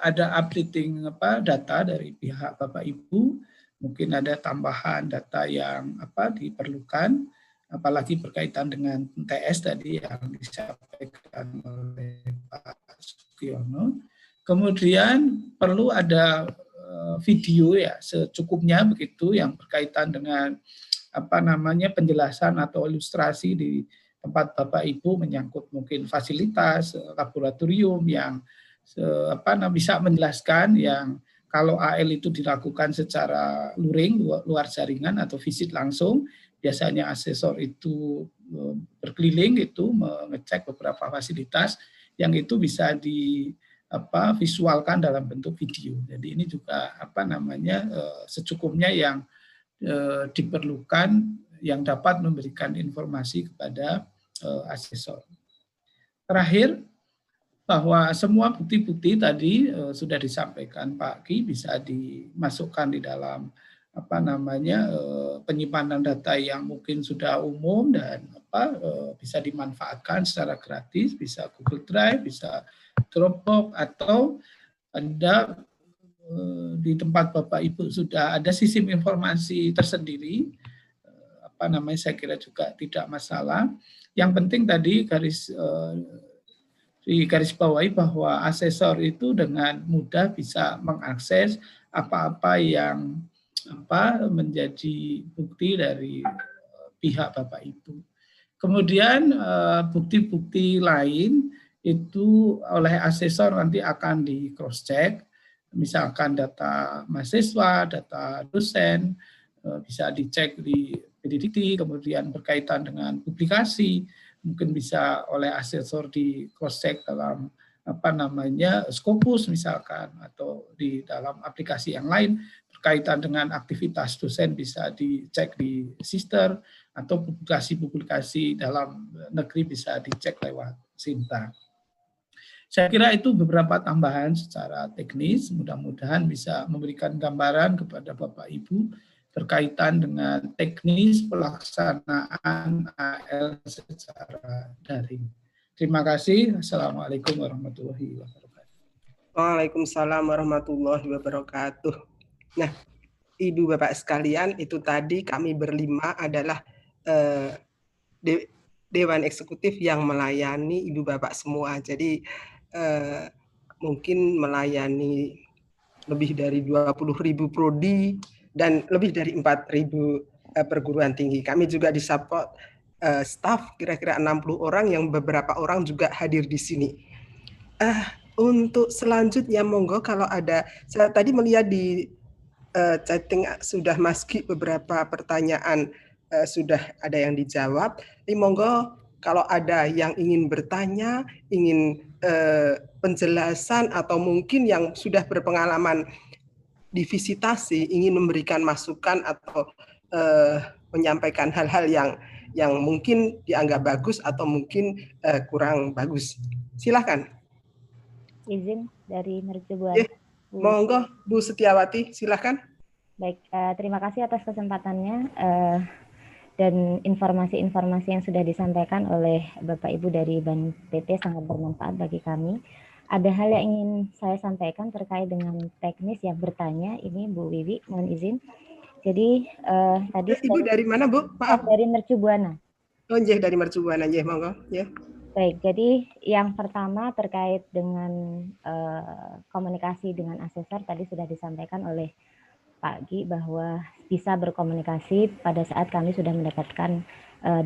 ada updating data dari pihak Bapak Ibu, mungkin ada tambahan data yang diperlukan, apalagi berkaitan dengan TS tadi yang disampaikan oleh Pak Sugiono. Kemudian perlu ada video ya secukupnya begitu yang berkaitan dengan penjelasan atau ilustrasi di tempat Bapak Ibu menyangkut mungkin fasilitas laboratorium yang bisa menjelaskan yang kalau AL itu dilakukan secara luring, luar jaringan atau visit langsung, biasanya asesor itu berkeliling itu mengecek beberapa fasilitas yang itu bisa visualkan dalam bentuk video. Jadi ini juga secukupnya yang diperlukan yang dapat memberikan informasi kepada asesor. Terakhir, bahwa semua bukti-bukti tadi sudah disampaikan Pak Ki bisa dimasukkan di dalam penyimpanan data yang mungkin sudah umum dan bisa dimanfaatkan secara gratis, bisa Google Drive, bisa Dropbox, atau ada di tempat Bapak Ibu sudah ada sistem informasi tersendiri, saya kira juga tidak masalah. Yang penting tadi garis bawahi bahwa asesor itu dengan mudah bisa mengakses apa-apa yang menjadi bukti dari pihak Bapak Ibu. Kemudian bukti-bukti lain itu oleh asesor nanti akan di cross check, misalkan data mahasiswa, data dosen, bisa dicek di PDDT, kemudian berkaitan dengan publikasi, mungkin bisa oleh asesor di cross check dalam Scopus misalkan, atau di dalam aplikasi yang lain berkaitan dengan aktivitas dosen bisa dicek di Sister, atau publikasi-publikasi dalam negeri bisa dicek lewat Sinta. Saya kira itu beberapa tambahan secara teknis, mudah-mudahan bisa memberikan gambaran kepada Bapak Ibu berkaitan dengan teknis pelaksanaan AL secara daring. Terima kasih. Assalamualaikum warahmatullahi wabarakatuh. Waalaikumsalam warahmatullahi wabarakatuh. Nah, Ibu Bapak sekalian, itu tadi kami berlima adalah Dewan Eksekutif yang melayani Ibu Bapak semua. Jadi mungkin melayani lebih dari 20.000 prodi dan lebih dari 4.000 perguruan tinggi. Kami juga disupport staf kira-kira 60 orang yang beberapa orang juga hadir di sini. Untuk selanjutnya monggo kalau ada, saya tadi melihat di chatting sudah masuk beberapa pertanyaan, sudah ada yang dijawab. Monggo kalau ada yang ingin bertanya, ingin penjelasan atau mungkin yang sudah berpengalaman di visitasi ingin memberikan masukan atau menyampaikan hal-hal yang mungkin dianggap bagus atau mungkin kurang bagus. Silakan. Izin dari Mercubuana. Monggo Bu Setiawati, silakan. Baik, terima kasih atas kesempatannya dan informasi-informasi yang sudah disampaikan oleh Bapak Ibu dari BAN PT sangat bermanfaat bagi kami. Ada hal yang ingin saya sampaikan terkait dengan teknis yang bertanya. Ini Bu Wiwi, mohon izin. Jadi tadi Ibu dari mana Bu? Maaf. Dari Mercubuana. Oh, dari Mercubuana, monggo. Baik, jadi yang pertama terkait dengan komunikasi dengan asesor tadi sudah disampaikan oleh Pak Gi bahwa bisa berkomunikasi pada saat kami sudah mendapatkan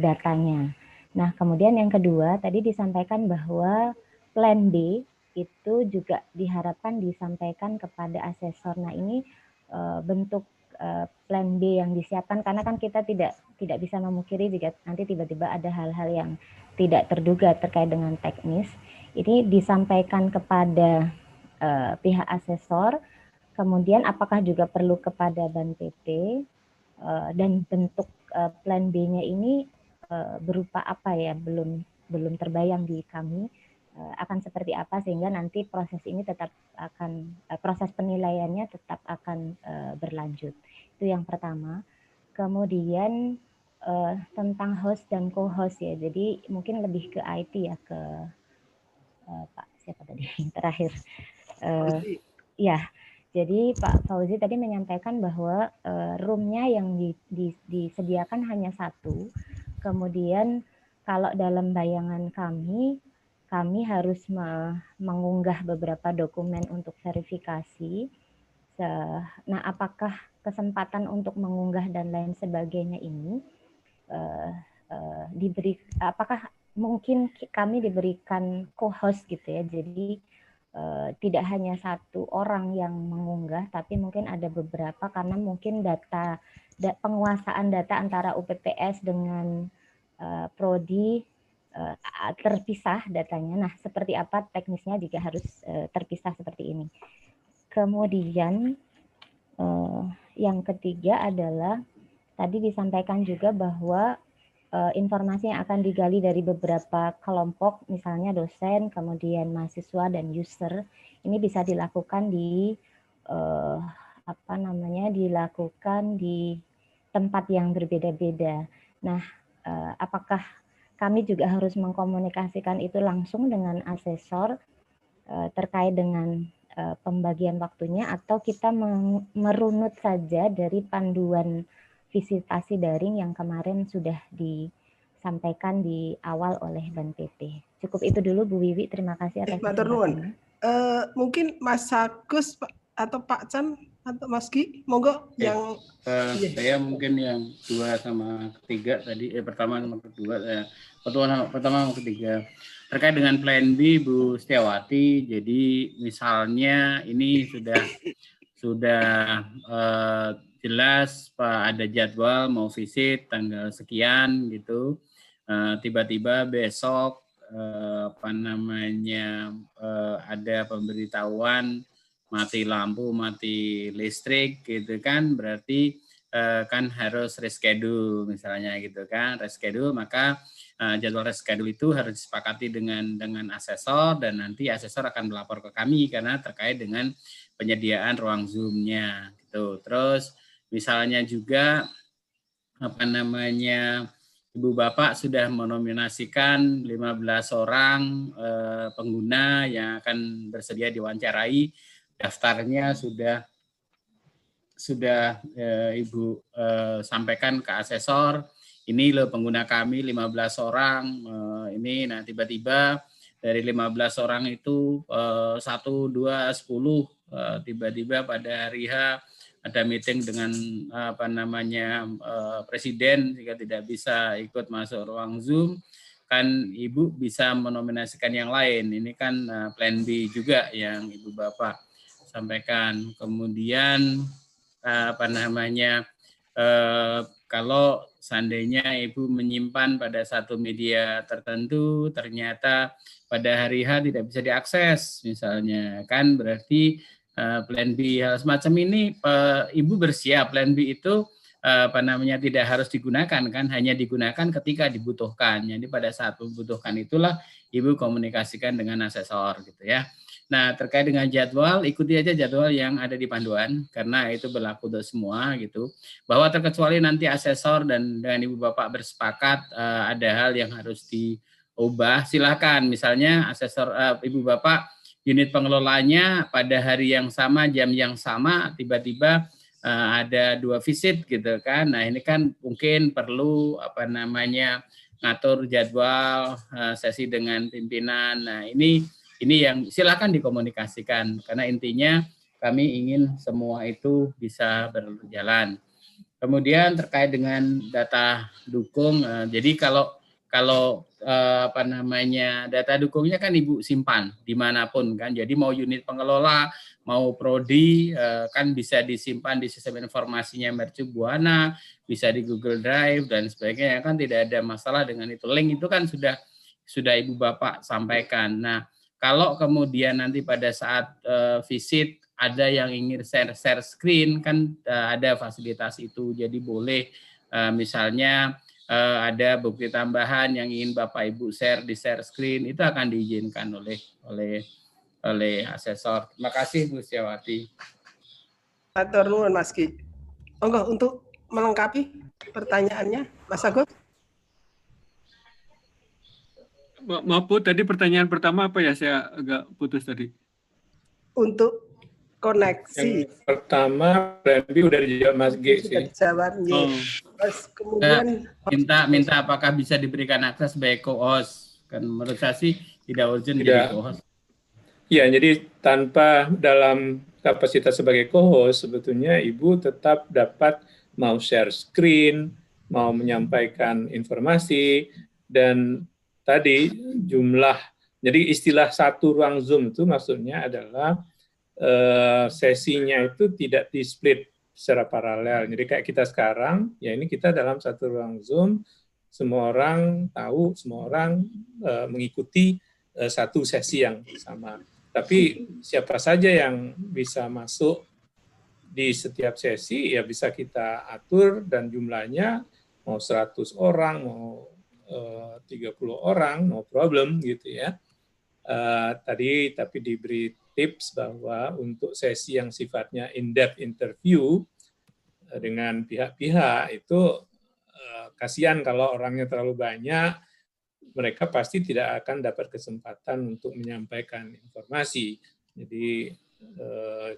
datanya. Nah, kemudian yang kedua tadi disampaikan bahwa plan B itu juga diharapkan disampaikan kepada asesor. Nah, ini bentuk plan B yang disiapkan karena kan kita tidak bisa memungkiri jika nanti tiba-tiba ada hal-hal yang tidak terduga terkait dengan teknis. Ini disampaikan kepada pihak asesor, kemudian apakah juga perlu kepada BAN PT, dan bentuk plan B-nya ini berupa apa ya, belum terbayang di kami, akan seperti apa sehingga nanti proses ini tetap akan, proses penilaiannya tetap akan berlanjut. Itu yang pertama. Kemudian tentang host dan co-host ya, jadi mungkin lebih ke IT ya, ke Pak siapa tadi terakhir, ya, jadi Pak Fauzi tadi menyampaikan bahwa roomnya yang disediakan hanya satu, kemudian kalau dalam bayangan kami harus mengunggah beberapa dokumen untuk verifikasi. Nah, apakah kesempatan untuk mengunggah dan lain sebagainya ini apakah mungkin kami diberikan co-host gitu ya, jadi tidak hanya satu orang yang mengunggah, tapi mungkin ada beberapa karena mungkin penguasaan data antara UPPS dengan prodi terpisah datanya. Nah, seperti apa teknisnya jika harus terpisah seperti ini. Kemudian yang ketiga adalah tadi disampaikan juga bahwa informasi yang akan digali dari beberapa kelompok, misalnya dosen, kemudian mahasiswa dan user, ini bisa dilakukan dilakukan di tempat yang berbeda-beda. Nah, apakah kami juga harus mengkomunikasikan itu langsung dengan asesor terkait dengan pembagian waktunya, atau kita merunut saja dari panduan visitasi daring yang kemarin sudah disampaikan di awal oleh BAN PT. Cukup itu dulu Bu Wiwi, terima kasih atas kesempatannya. Mungkin Mas Agus atau Pak Chan atau Mas Ki, monggo yang saya mungkin yang 2 sama ketiga tadi, pertama sama kedua, pertama sama ketiga terkait dengan plan B, Bu Setiawati. Jadi misalnya ini sudah jelas Pak, ada jadwal mau visit tanggal sekian gitu, tiba-tiba besok ada pemberitahuan mati lampu, mati listrik gitu kan, berarti kan harus reschedule misalnya gitu kan, reschedule, maka jadwal reschedule itu harus disepakati dengan asesor, dan nanti asesor akan melapor ke kami karena terkait dengan penyediaan ruang Zoom-nya gitu. Terus misalnya juga Ibu Bapak sudah menominasikan 15 orang pengguna yang akan bersedia diwawancarai. Daftarnya sudah Ibu sampaikan ke asesor. Ini loh pengguna kami 15 orang. Ini nah tiba-tiba dari 15 orang itu 1, 2, 10 tiba-tiba pada hari H ada meeting dengan presiden jika tidak bisa ikut masuk ruang Zoom, kan Ibu bisa menominasikan yang lain. Ini kan plan B juga yang Ibu Bapak sampaikan. Kemudian kalau seandainya Ibu menyimpan pada satu media tertentu, ternyata pada hari H tidak bisa diakses misalnya, kan berarti plan B hal semacam ini Ibu bersiap. Plan B itu tidak harus digunakan, kan hanya digunakan ketika dibutuhkan. Jadi pada saat membutuhkan itulah Ibu komunikasikan dengan asesor gitu ya. Nah, terkait dengan jadwal, ikuti aja jadwal yang ada di panduan karena itu berlaku untuk semua gitu. Bahwa terkecuali nanti asesor dan dengan Ibu Bapak bersepakat ada hal yang harus diubah, silakan. Misalnya asesor Ibu Bapak unit pengelolanya pada hari yang sama, jam yang sama, tiba-tiba ada 2 visit gitu kan. Nah, ini kan mungkin perlu ngatur jadwal sesi dengan pimpinan. Nah, ini yang silakan dikomunikasikan karena intinya kami ingin semua itu bisa berjalan. Kemudian terkait dengan data dukung, jadi kalau data dukungnya kan Ibu simpan dimanapun kan, jadi mau unit pengelola mau prodi kan bisa disimpan di sistem informasinya Mercu Buana, bisa di Google Drive dan sebagainya, kan tidak ada masalah dengan itu. Link itu kan sudah Ibu Bapak sampaikan. Nah, kalau kemudian nanti pada saat visit ada yang ingin share screen, kan ada fasilitas itu, jadi boleh misalnya ada bukti tambahan yang ingin Bapak Ibu share di share screen, itu akan diizinkan oleh asesor. Terima kasih Bu Setiawati. Matur nuwun Mas Ki. Monggo untuk melengkapi pertanyaannya, Mas Agus. Maaf Bu, tadi pertanyaan pertama apa ya? Saya agak putus tadi. Untuk koneksi. Yang pertama plan B udah dijawab Mas G sih. Dijawab. Terus kemudian minta apakah bisa diberikan akses sebagai co-host. Kan menurut saya sih tidak urgent jadi co-host. Ya, jadi tanpa dalam kapasitas sebagai co-host sebetulnya Ibu tetap dapat mau share screen, mau menyampaikan informasi, dan tadi jumlah, jadi istilah satu ruang Zoom itu maksudnya adalah sesinya itu tidak di-split secara paralel. Jadi kayak kita sekarang, ya ini kita dalam satu ruang Zoom, semua orang tahu, semua orang mengikuti satu sesi yang sama. Tapi siapa saja yang bisa masuk di setiap sesi, ya bisa kita atur, dan jumlahnya mau 100 orang, mau 30 orang, no problem gitu ya. Tadi tapi diberi tips bahwa untuk sesi yang sifatnya in-depth interview dengan pihak-pihak itu kasihan kalau orangnya terlalu banyak, mereka pasti tidak akan dapat kesempatan untuk menyampaikan informasi. Jadi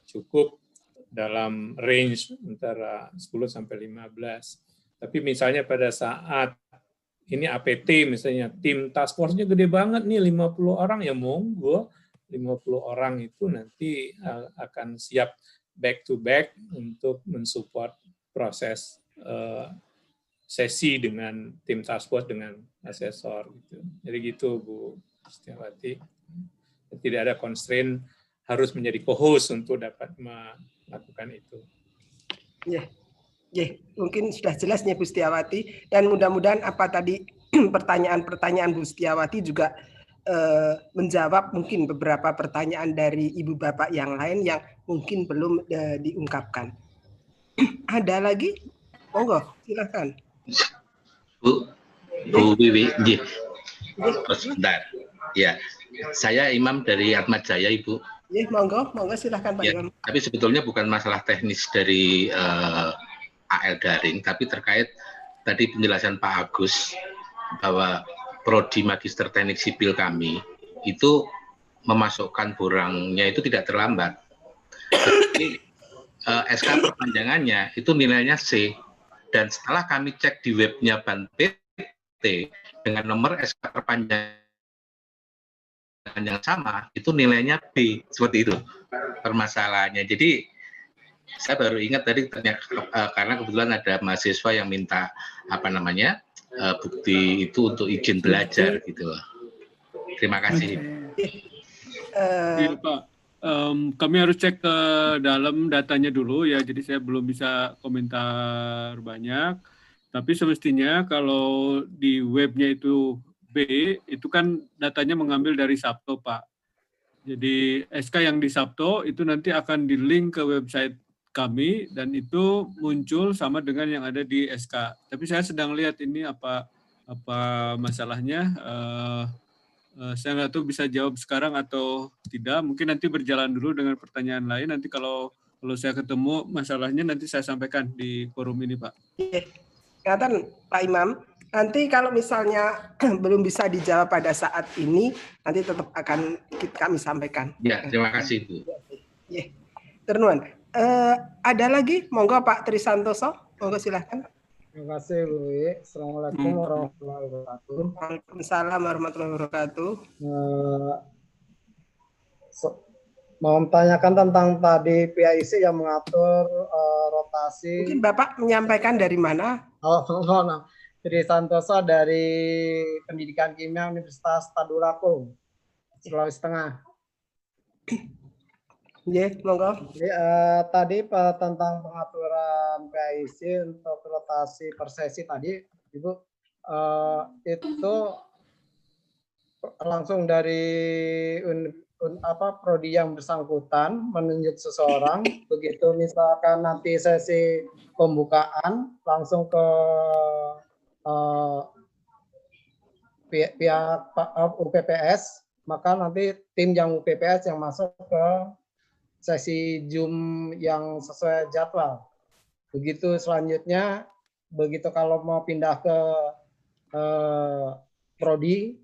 cukup dalam range antara 10 sampai 15. Tapi misalnya pada saat ini APT misalnya, tim task force-nya gede banget nih, 50 orang, ya monggo 50 orang itu nanti akan siap back to back untuk mensupport proses sesi dengan tim task force dengan asesor gitu. Jadi gitu Bu Setiawati. Tidak ada constraint harus menjadi co-host untuk dapat melakukan itu. Ya, mungkin sudah jelas nih Bu Setiawati, dan mudah-mudahan apa tadi pertanyaan-pertanyaan Bu Setiawati juga menjawab mungkin beberapa pertanyaan dari ibu bapak yang lain yang mungkin belum diungkapkan. Ada lagi? Monggo, silakan. Bu Wiwi, sebentar. Ya, saya Imam dari Atma Jaya, Ibu. Ya, monggo silakan Pak Imam. Tapi sebetulnya bukan masalah teknis dari AL daring, tapi terkait tadi penjelasan Pak Agus bahwa prodi Magister Teknik Sipil kami itu memasukkan borangnya itu tidak terlambat. Tetapi SK perpanjangannya itu nilainya C, dan setelah kami cek di webnya Ban PT dengan nomor SK perpanjangan yang sama itu nilainya B, seperti itu permasalahannya. Jadi saya baru ingat tadi karena kebetulan ada mahasiswa yang minta bukti itu untuk izin belajar gitu loh. Terima kasih. Iya, Pak. Kami harus cek ke dalam datanya dulu ya, jadi saya belum bisa komentar banyak. Tapi semestinya kalau di webnya itu B, itu kan datanya mengambil dari Sabto, Pak. Jadi SK yang di Sabto itu nanti akan di-link ke website kami dan itu muncul sama dengan yang ada di SK. Tapi saya sedang lihat ini apa masalahnya. Saya nggak tahu bisa jawab sekarang atau tidak. Mungkin nanti berjalan dulu dengan pertanyaan lain. Nanti kalau saya ketemu masalahnya nanti saya sampaikan di forum ini, Pak. Kelihatan Pak Imam. Nanti kalau misalnya belum bisa dijawab pada saat ini, nanti tetap akan kami sampaikan. Ya, terima kasih Bu. Ya, ternuan. Ada lagi? Monggo Pak Trisantoso. Monggo silahkan. Terima kasih Bu. Assalamualaikum warahmatullahi wabarakatuh. Waalaikumsalam warahmatullahi wabarakatuh. Mau menanyakan tentang tadi PIC yang mengatur rotasi. Mungkin Bapak menyampaikan dari mana? Tri Santoso dari Pendidikan Kimia Universitas Tadulako, Sulawesi Tengah. Ya, monggo. Tadi tentang pengaturan PIC untuk rotasi per sesi tadi, Ibu, itu langsung dari prodi yang bersangkutan menunjuk seseorang, begitu misalkan nanti sesi pembukaan langsung ke pihak UPPS, maka nanti tim yang UPPS yang masuk ke sesi Zoom yang sesuai jadwal. Begitu selanjutnya, begitu kalau mau pindah ke prodi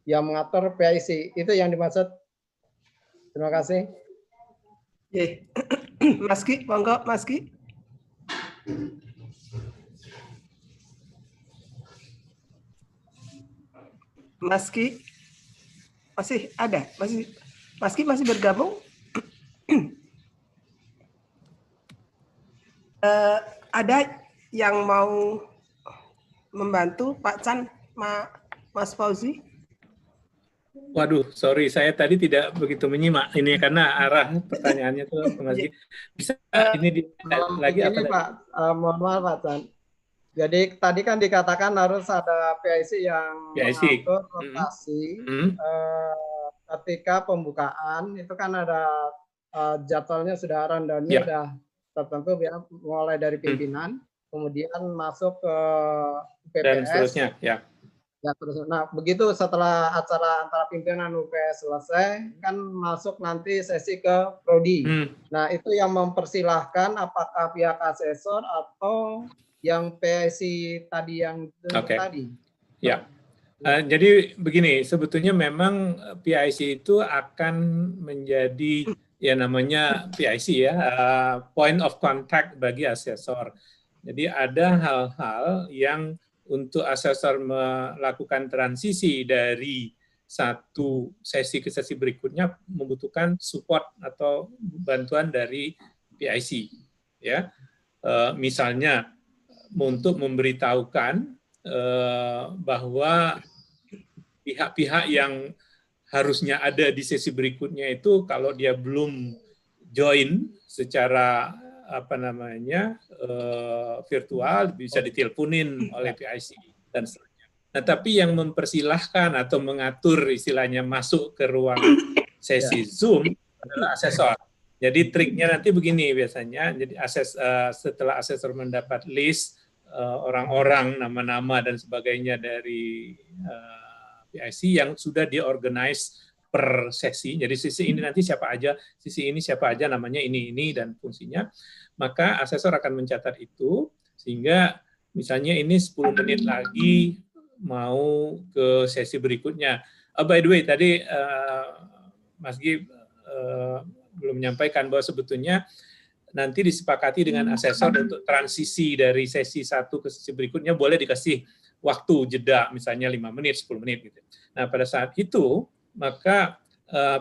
yang mengatur PIC, itu yang dimaksud. Terima kasih. Mas Ki, monggo Mas Ki. Mas Ki masih ada, Mas Ki masih bergabung? Ada yang mau membantu Pak Chan, Mas Fauzi? Waduh, sorry, saya tadi tidak begitu menyimak ini karena arah pertanyaannya tuh Mas Ki. Bisa ini lagi apa? Pak, mohon maaf Pak Chan. Jadi tadi kan dikatakan harus ada PIC yang mengatur rotasi ketika pembukaan, itu kan ada jadwalnya sudah rundown-nya sudah tertentu ya, mulai dari pimpinan, kemudian masuk ke UPPS dan seterusnya, ya. Terus. Nah, begitu setelah acara antara pimpinan UPS selesai, kan masuk nanti sesi ke prodi. Nah, itu yang mempersilahkan apakah pihak asesor atau yang PIC tadi yang tadi. Ya. Jadi begini, sebetulnya memang PIC itu akan menjadi ya namanya PIC ya, point of contact bagi asesor. Jadi ada hal-hal yang untuk asesor melakukan transisi dari satu sesi ke sesi berikutnya membutuhkan support atau bantuan dari PIC, ya. Misalnya untuk memberitahukan bahwa pihak-pihak yang harusnya ada di sesi berikutnya itu kalau dia belum join secara virtual bisa diteleponin oleh PIC dan seterusnya. Nah, tapi yang mempersilahkan atau mengatur istilahnya masuk ke ruang sesi Zoom adalah asesor. Jadi triknya nanti begini biasanya. Jadi setelah asesor mendapat list orang-orang, nama-nama dan sebagainya dari PIC yang sudah diorganize per sesi. Jadi sesi ini nanti siapa aja, sesi ini siapa aja, namanya ini dan fungsinya. Maka asesor akan mencatat itu sehingga misalnya ini 10 menit lagi mau ke sesi berikutnya. By the way, tadi Mas Gi belum menyampaikan bahwa sebetulnya nanti disepakati dengan asesor untuk transisi dari sesi 1 ke sesi berikutnya boleh dikasih waktu jeda misalnya 5 menit, 10 menit gitu. Nah, pada saat itu maka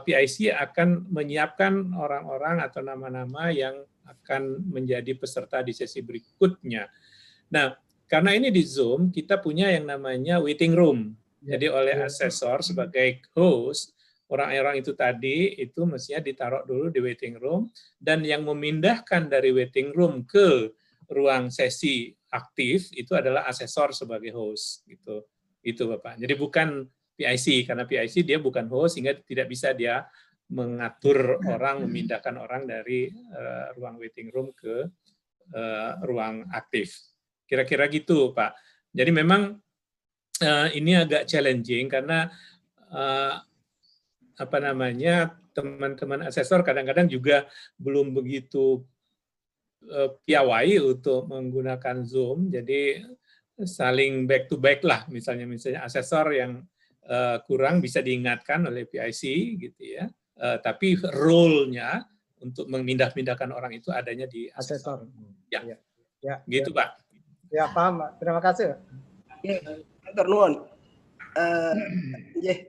PIC akan menyiapkan orang-orang atau nama-nama yang akan menjadi peserta di sesi berikutnya. Nah, karena ini di Zoom, kita punya yang namanya waiting room. Jadi oleh asesor sebagai host, orang-orang itu tadi itu mestinya ditaruh dulu di waiting room, dan yang memindahkan dari waiting room ke ruang sesi aktif itu adalah asesor sebagai host gitu. Itu Bapak. Jadi bukan PIC, karena PIC dia bukan host sehingga tidak bisa dia mengatur orang, memindahkan orang dari ruang waiting room ke ruang aktif. Kira-kira gitu, Pak. Jadi memang ini agak challenging karena teman-teman asesor kadang-kadang juga belum begitu piawai untuk menggunakan Zoom, jadi saling back to back lah, misalnya asesor yang kurang bisa diingatkan oleh PIC gitu ya, tapi role-nya untuk memindah-pindahkan orang itu adanya di asesor. Ya, gitu Pak. Ya paham, Pak. Terima kasih. Dr. Nuwun.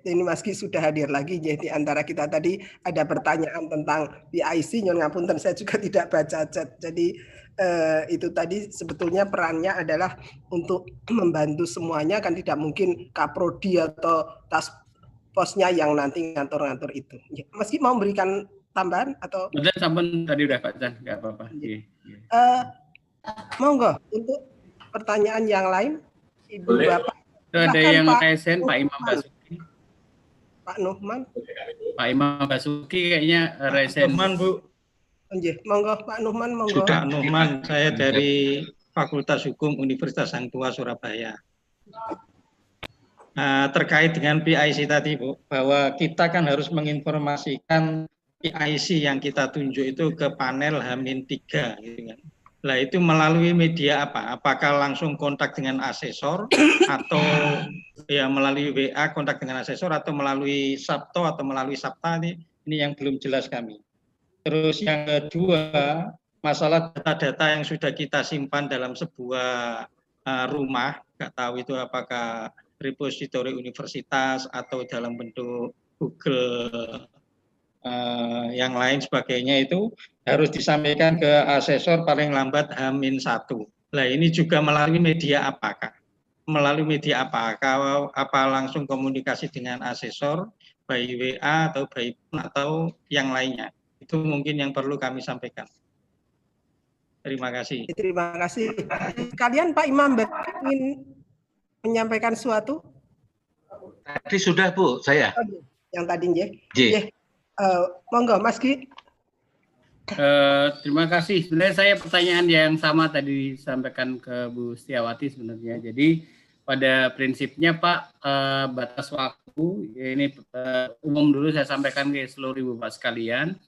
Ini Mas Ki sudah hadir lagi. Di antara kita tadi ada pertanyaan tentang PIC, nyon ngapunten saya juga tidak baca chat. Jadi itu tadi sebetulnya perannya adalah untuk membantu semuanya, kan tidak mungkin kaprodi atau task force-nya yang nanti ngatur-ngatur itu. Mas Ki mau memberikan tambahan atau? Betul, sampun tadi udah Pak Chan, nggak apa-apa. Monggo untuk pertanyaan yang lain, Ibu Bapak. Ada yang resen Pak Imam Basuki. Pak Nuhman. Pak Imam Basuki kayaknya resen. Nuhman, Bu. Monggo Pak Nuhman, monggo. Sudah Nuhman, saya dari Fakultas Hukum Universitas Sang Tua Surabaya. Terkait dengan PIC tadi, Bu, bahwa kita kan harus menginformasikan PIC yang kita tunjuk itu ke panel H-3 gitu kan. Lah itu melalui media apa? Apakah langsung kontak dengan asesor atau ya melalui WA kontak dengan asesor atau melalui Sabto atau melalui Sabta, ini yang belum jelas kami. Terus yang kedua, masalah data-data yang sudah kita simpan dalam sebuah rumah, nggak tahu itu apakah repositori universitas atau dalam bentuk Google yang lain sebagainya, itu harus disampaikan ke asesor paling lambat H-1. Nah ini juga melalui media apakah? Melalui media apakah? Apa langsung komunikasi dengan asesor, by WA atau by phone atau yang lainnya? Itu mungkin yang perlu kami sampaikan. Terima kasih. Terima kasih. Kalian Pak Imam ingin menyampaikan sesuatu? Tadi sudah Bu, saya. Yang tadi monggo Mas Ki. Terima kasih. Sebenarnya saya pertanyaan yang sama tadi disampaikan ke Bu Setiawati sebenarnya. Jadi pada prinsipnya Pak, batas waktu ini umum dulu saya sampaikan ke seluruh Ibu Bapak sekalian.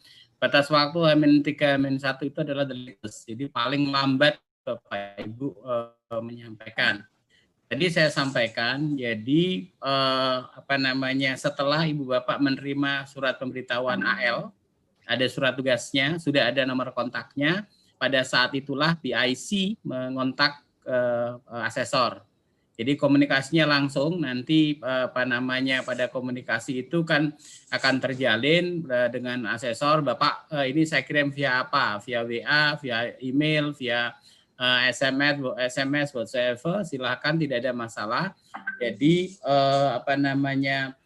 Batas waktu H-3, H-1 itu adalah the latest. Jadi paling lambat Bapak Ibu menyampaikan. Tadi saya sampaikan, jadi setelah Ibu Bapak menerima surat pemberitahuan AL, ada surat tugasnya, sudah ada nomor kontaknya, pada saat itulah PIC mengontak asesor. Jadi komunikasinya langsung, nanti apa namanya pada komunikasi itu kan akan terjalin dengan asesor, Bapak ini saya kirim via apa? Via WA, via email, via SMS, whatsoever, silakan, tidak ada masalah. Jadi apa namanya,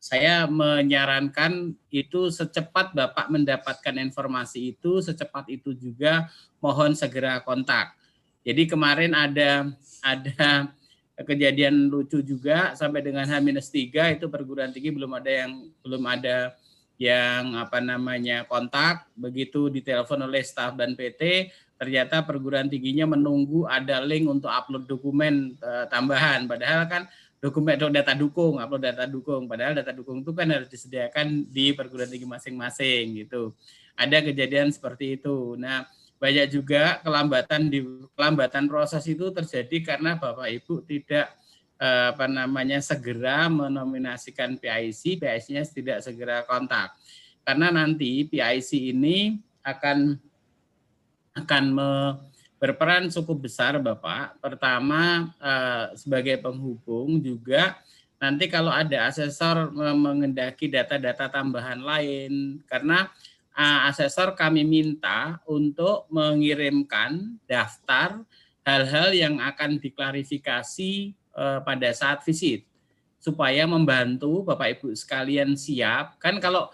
saya menyarankan itu secepat Bapak mendapatkan informasi itu, secepat itu juga mohon segera kontak. Jadi kemarin ada kejadian lucu juga, sampai dengan H-3 itu perguruan tinggi belum ada yang apa namanya kontak. Begitu ditelepon oleh staf dan PT, ternyata perguruan tingginya menunggu ada link untuk upload dokumen tambahan, padahal kan dokumen data dukung, upload data dukung, padahal data dukung itu kan harus disediakan di perguruan tinggi masing-masing gitu. Ada kejadian seperti itu. Nah, banyak juga kelambatan proses itu terjadi karena Bapak Ibu tidak apa namanya segera menominasikan PIC, PIC-nya tidak segera kontak. Karena nanti PIC ini akan berperan cukup besar, Bapak. Pertama sebagai penghubung, juga nanti kalau ada asesor mengendaki data-data tambahan lain, karena asesor kami minta untuk mengirimkan daftar hal-hal yang akan diklarifikasi pada saat visit, supaya membantu Bapak Ibu sekalian siap. Kan kalau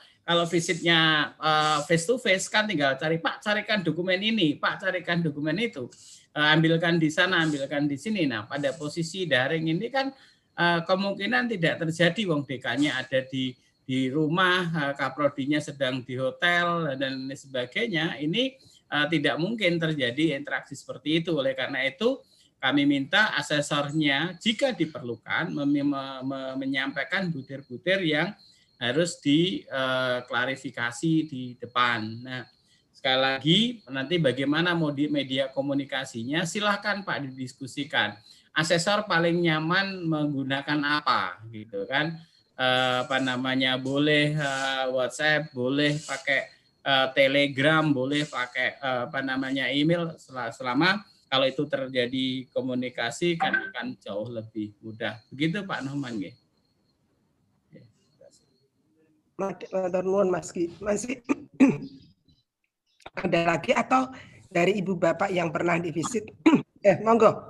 visitnya face to face kan tinggal Pak carikan dokumen ini, Pak carikan dokumen itu, ambilkan di sana, ambilkan di sini. Nah, pada posisi daring ini kan kemungkinan tidak terjadi, wong DK-nya ada di rumah, kaprodinya sedang di hotel dan sebagainya. Ini tidak mungkin terjadi interaksi seperti itu. Oleh karena itu kami minta asesornya jika diperlukan menyampaikan butir-butir yang harus diklarifikasi di depan. Nah, sekali lagi nanti bagaimana media komunikasinya, silahkan Pak didiskusikan. Asesor paling nyaman menggunakan apa gitu kan? Apa namanya, boleh WhatsApp, boleh pakai Telegram, boleh pakai apa namanya email, selama kalau itu terjadi komunikasi kan akan jauh lebih mudah. Begitu Pak Noman nggih. Masih ada lagi atau dari Ibu Bapak yang pernah divisit? Monggo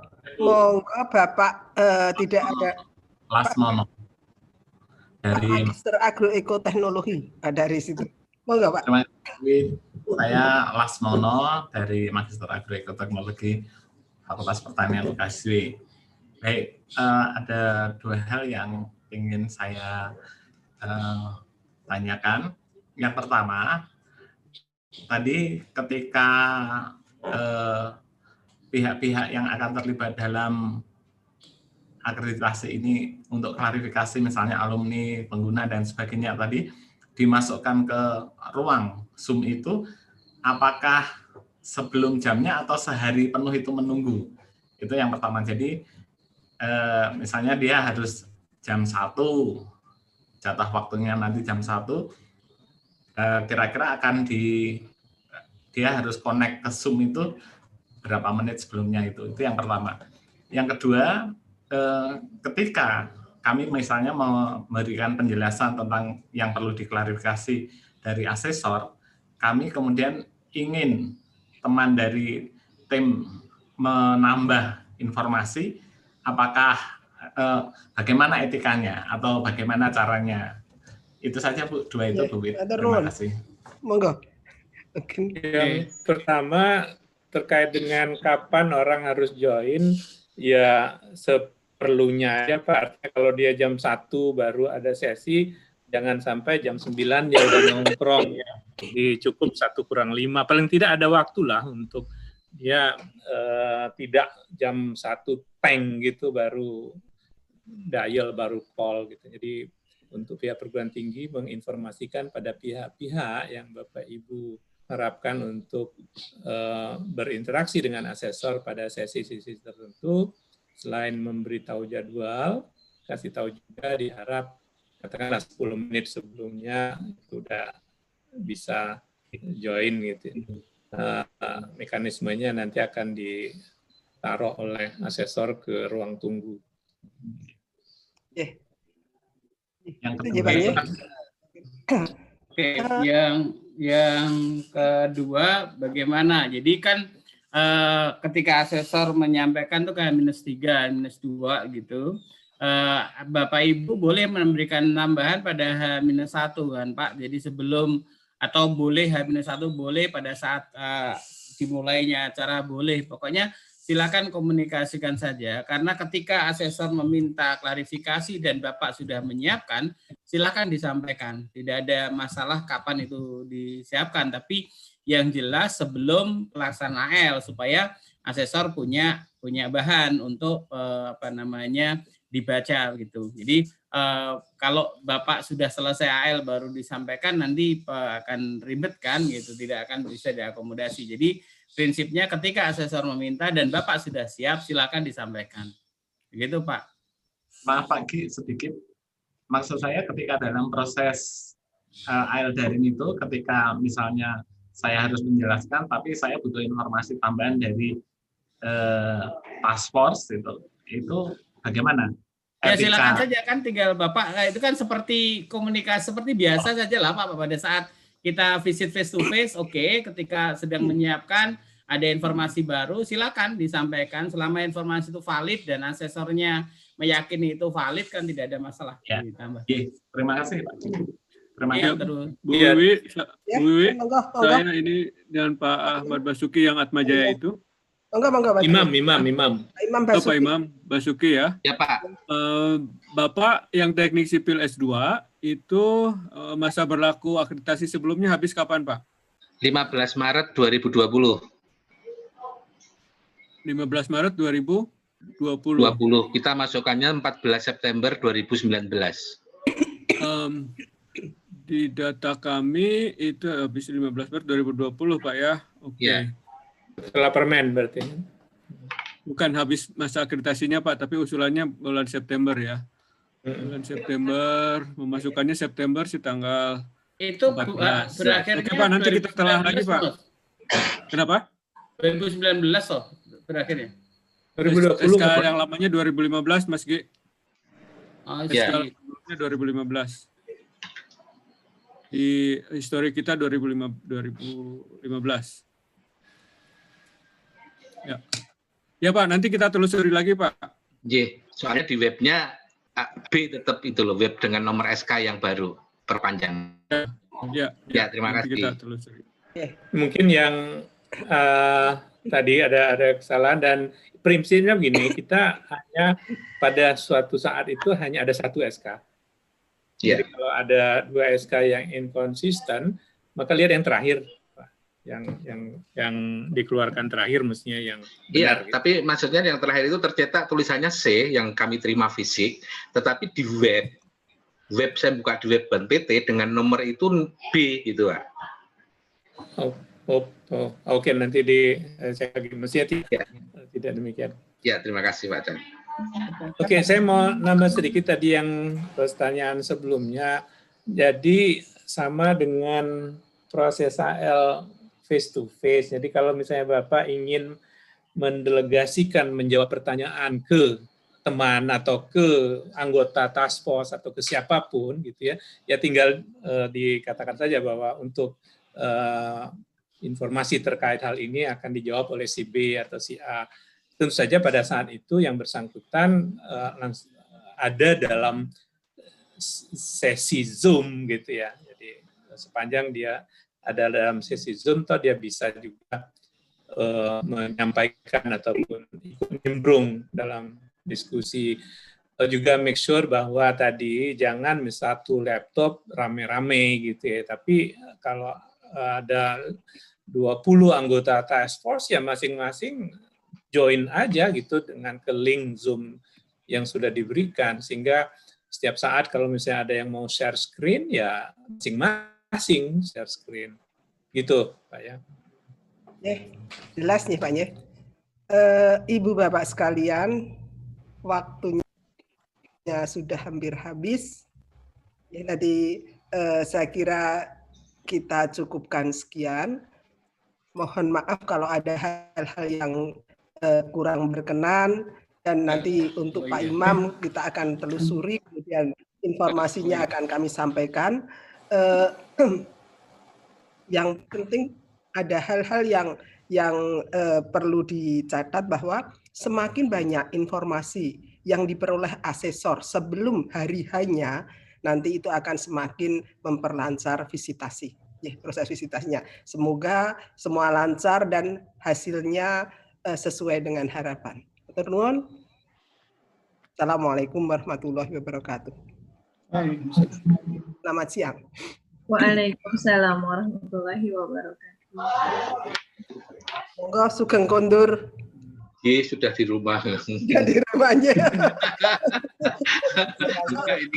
Bapak, tidak ada. Lasmono dari Magister Agroekoteknologi, dari situ. Monggo Pak. Terima kasih. Saya Lasmono dari Magister Agroekoteknologi Fakultas Pertanian UKSW. Baik, ada dua hal yang ingin saya tanyakan. Yang pertama, tadi ketika pihak-pihak yang akan terlibat dalam akreditasi ini untuk klarifikasi, misalnya alumni, pengguna, dan sebagainya tadi, dimasukkan ke ruang Zoom itu, apakah sebelum jamnya atau sehari penuh itu menunggu? Itu yang pertama. Jadi misalnya dia harus jam 1, jatah waktunya nanti jam 1, kira-kira akan dia harus connect ke Zoom itu berapa menit sebelumnya, itu yang pertama. Yang kedua, ketika kami misalnya memberikan penjelasan tentang yang perlu diklarifikasi dari asesor, kami kemudian ingin teman dari tim menambah informasi, apakah bagaimana etikanya atau bagaimana caranya. Itu saja Bu, dua itu Bu. Terima kasih. Monggo. Yang pertama terkait dengan kapan orang harus join, ya seperlunya aja Pak. Artinya kalau dia jam 1 baru ada sesi, jangan sampai jam 9 dia udah nongkrong ya. Jadi cukup 1+5, paling tidak ada waktu lah untuk dia tidak jam 1 peng gitu baru dial, baru call gitu. Jadi untuk pihak perguruan tinggi menginformasikan pada pihak-pihak yang Bapak Ibu harapkan untuk berinteraksi dengan asesor pada sesi-sesi tertentu, selain memberitahu jadwal, kasih tahu juga diharap katakanlah 10 menit sebelumnya sudah bisa join gitu. Mekanismenya nanti akan ditaruh oleh asesor ke ruang tunggu. Yang Oke, yang kedua bagaimana? Jadi kan ketika asesor menyampaikan tuh kayak -3, -2 gitu, Bapak Ibu boleh memberikan tambahan pada H-1 kan Pak. Jadi sebelum atau boleh H-1 boleh pada saat dimulainya acara boleh. Pokoknya silakan komunikasikan saja, karena ketika asesor meminta klarifikasi dan Bapak sudah menyiapkan, silakan disampaikan. Tidak ada masalah kapan itu disiapkan, tapi yang jelas sebelum pelaksanaan AL supaya asesor punya bahan untuk dibaca gitu. Jadi kalau Bapak sudah selesai AL baru disampaikan nanti akan ribet kan gitu, tidak akan bisa diakomodasi. Jadi prinsipnya ketika asesor meminta dan Bapak sudah siap, silakan disampaikan. Begitu Pak. Maaf Pak Gi, sedikit. Maksud saya ketika dalam proses AL daring itu, ketika misalnya saya harus menjelaskan, tapi saya butuh informasi tambahan dari task force itu bagaimana? Ya silakan saja kan, tinggal Bapak, itu kan seperti komunikasi seperti biasa saja lah Pak, pada saat kita visit face to face, oke. Ketika sedang menyiapkan ada informasi baru, silakan disampaikan selama informasi itu valid dan asesornya meyakini itu valid kan tidak ada masalah. Ya. Ditambah. Terima kasih Pak. Terima kasih. Bu Wiwi, saya ini dengan Pak Ahmad Basuki yang Atmajaya itu. Enggak, Imam. Pak Imam Basuki ya. Ya Pak. Bapak yang teknik sipil S2 itu masa berlaku akreditasi sebelumnya habis kapan Pak? 15 Maret 2020. 15 Maret 2020. Kita masukkannya 14 September 2019. Di data kami itu habis 15 Maret 2020 Pak ya. Oke. Ya. Setelah permen berarti. Bukan habis masa akreditasinya Pak, tapi usulannya bulan September ya. Bulan September, memasukkannya September sih tanggal itu 14. Berakhirnya Oke Pak, nanti kita telah lagi Pak. Kenapa? 2019 loh berakhirnya. 2020 SK yang lamanya 2015 Mas G. Ya. SK 2015. Di histori kita 2015. Ya Pak, nanti kita telusuri lagi Pak. Soalnya di webnya B tetap itu loh, web dengan nomor SK yang baru perpanjang. Ya, terima kasih. Kita telusuri. Mungkin yang tadi ada kesalahan dan prinsipnya begini, kita hanya pada suatu saat itu hanya ada satu SK. Jadi kalau ada 2 SK yang inkonsisten, maka lihat yang terakhir. Yang dikeluarkan terakhir mestinya yang benar. Iya, gitu. Tapi maksudnya yang terakhir itu tercetak tulisannya C yang kami terima fisik, tetapi di web saya buka di web Ban PT dengan nomor itu B gitu Pak. Oke, nanti saya lagi mestinya tidak demikian. Ya, terima kasih Pak Chan. Oke, saya mau nambah sedikit tadi yang pertanyaan sebelumnya. Jadi sama dengan proses AL face to face. Jadi kalau misalnya Bapak ingin mendelegasikan menjawab pertanyaan ke teman atau ke anggota task force atau ke siapapun gitu ya tinggal dikatakan saja bahwa untuk informasi terkait hal ini akan dijawab oleh si B atau si A. Tentu saja pada saat itu yang bersangkutan ada dalam sesi Zoom gitu ya. Jadi sepanjang dia ada dalam sesi Zoom, toh dia bisa juga menyampaikan ataupun ikut nimbrung dalam diskusi. Juga make sure bahwa tadi jangan satu laptop rame-rame gitu ya, tapi kalau ada 20 anggota task force ya masing-masing join aja gitu dengan ke link Zoom yang sudah diberikan, sehingga setiap saat kalau misalnya ada yang mau share screen ya masing-masing share screen gitu Pak ya. Jelas nih Pak ya. Ibu Bapak sekalian, waktunya sudah hampir habis. Ya, tadi saya kira kita cukupkan sekian. Mohon maaf kalau ada hal-hal yang kurang berkenan, dan nanti untuk Pak Imam kita akan telusuri, kemudian informasinya akan kami sampaikan. Yang penting ada hal-hal yang perlu dicatat, bahwa semakin banyak informasi yang diperoleh asesor sebelum hari H-nya, nanti itu akan semakin memperlancar visitasi, ya, proses visitasinya. Semoga semua lancar dan hasilnya sesuai dengan harapan. Matur nuwun. Assalamualaikum warahmatullahi wabarakatuh. Selamat siang. Waalaikumsalam warahmatullahi wabarakatuh. Monggo Sugeng Kondur. Sudah di rumah. Sudah di rumahnya.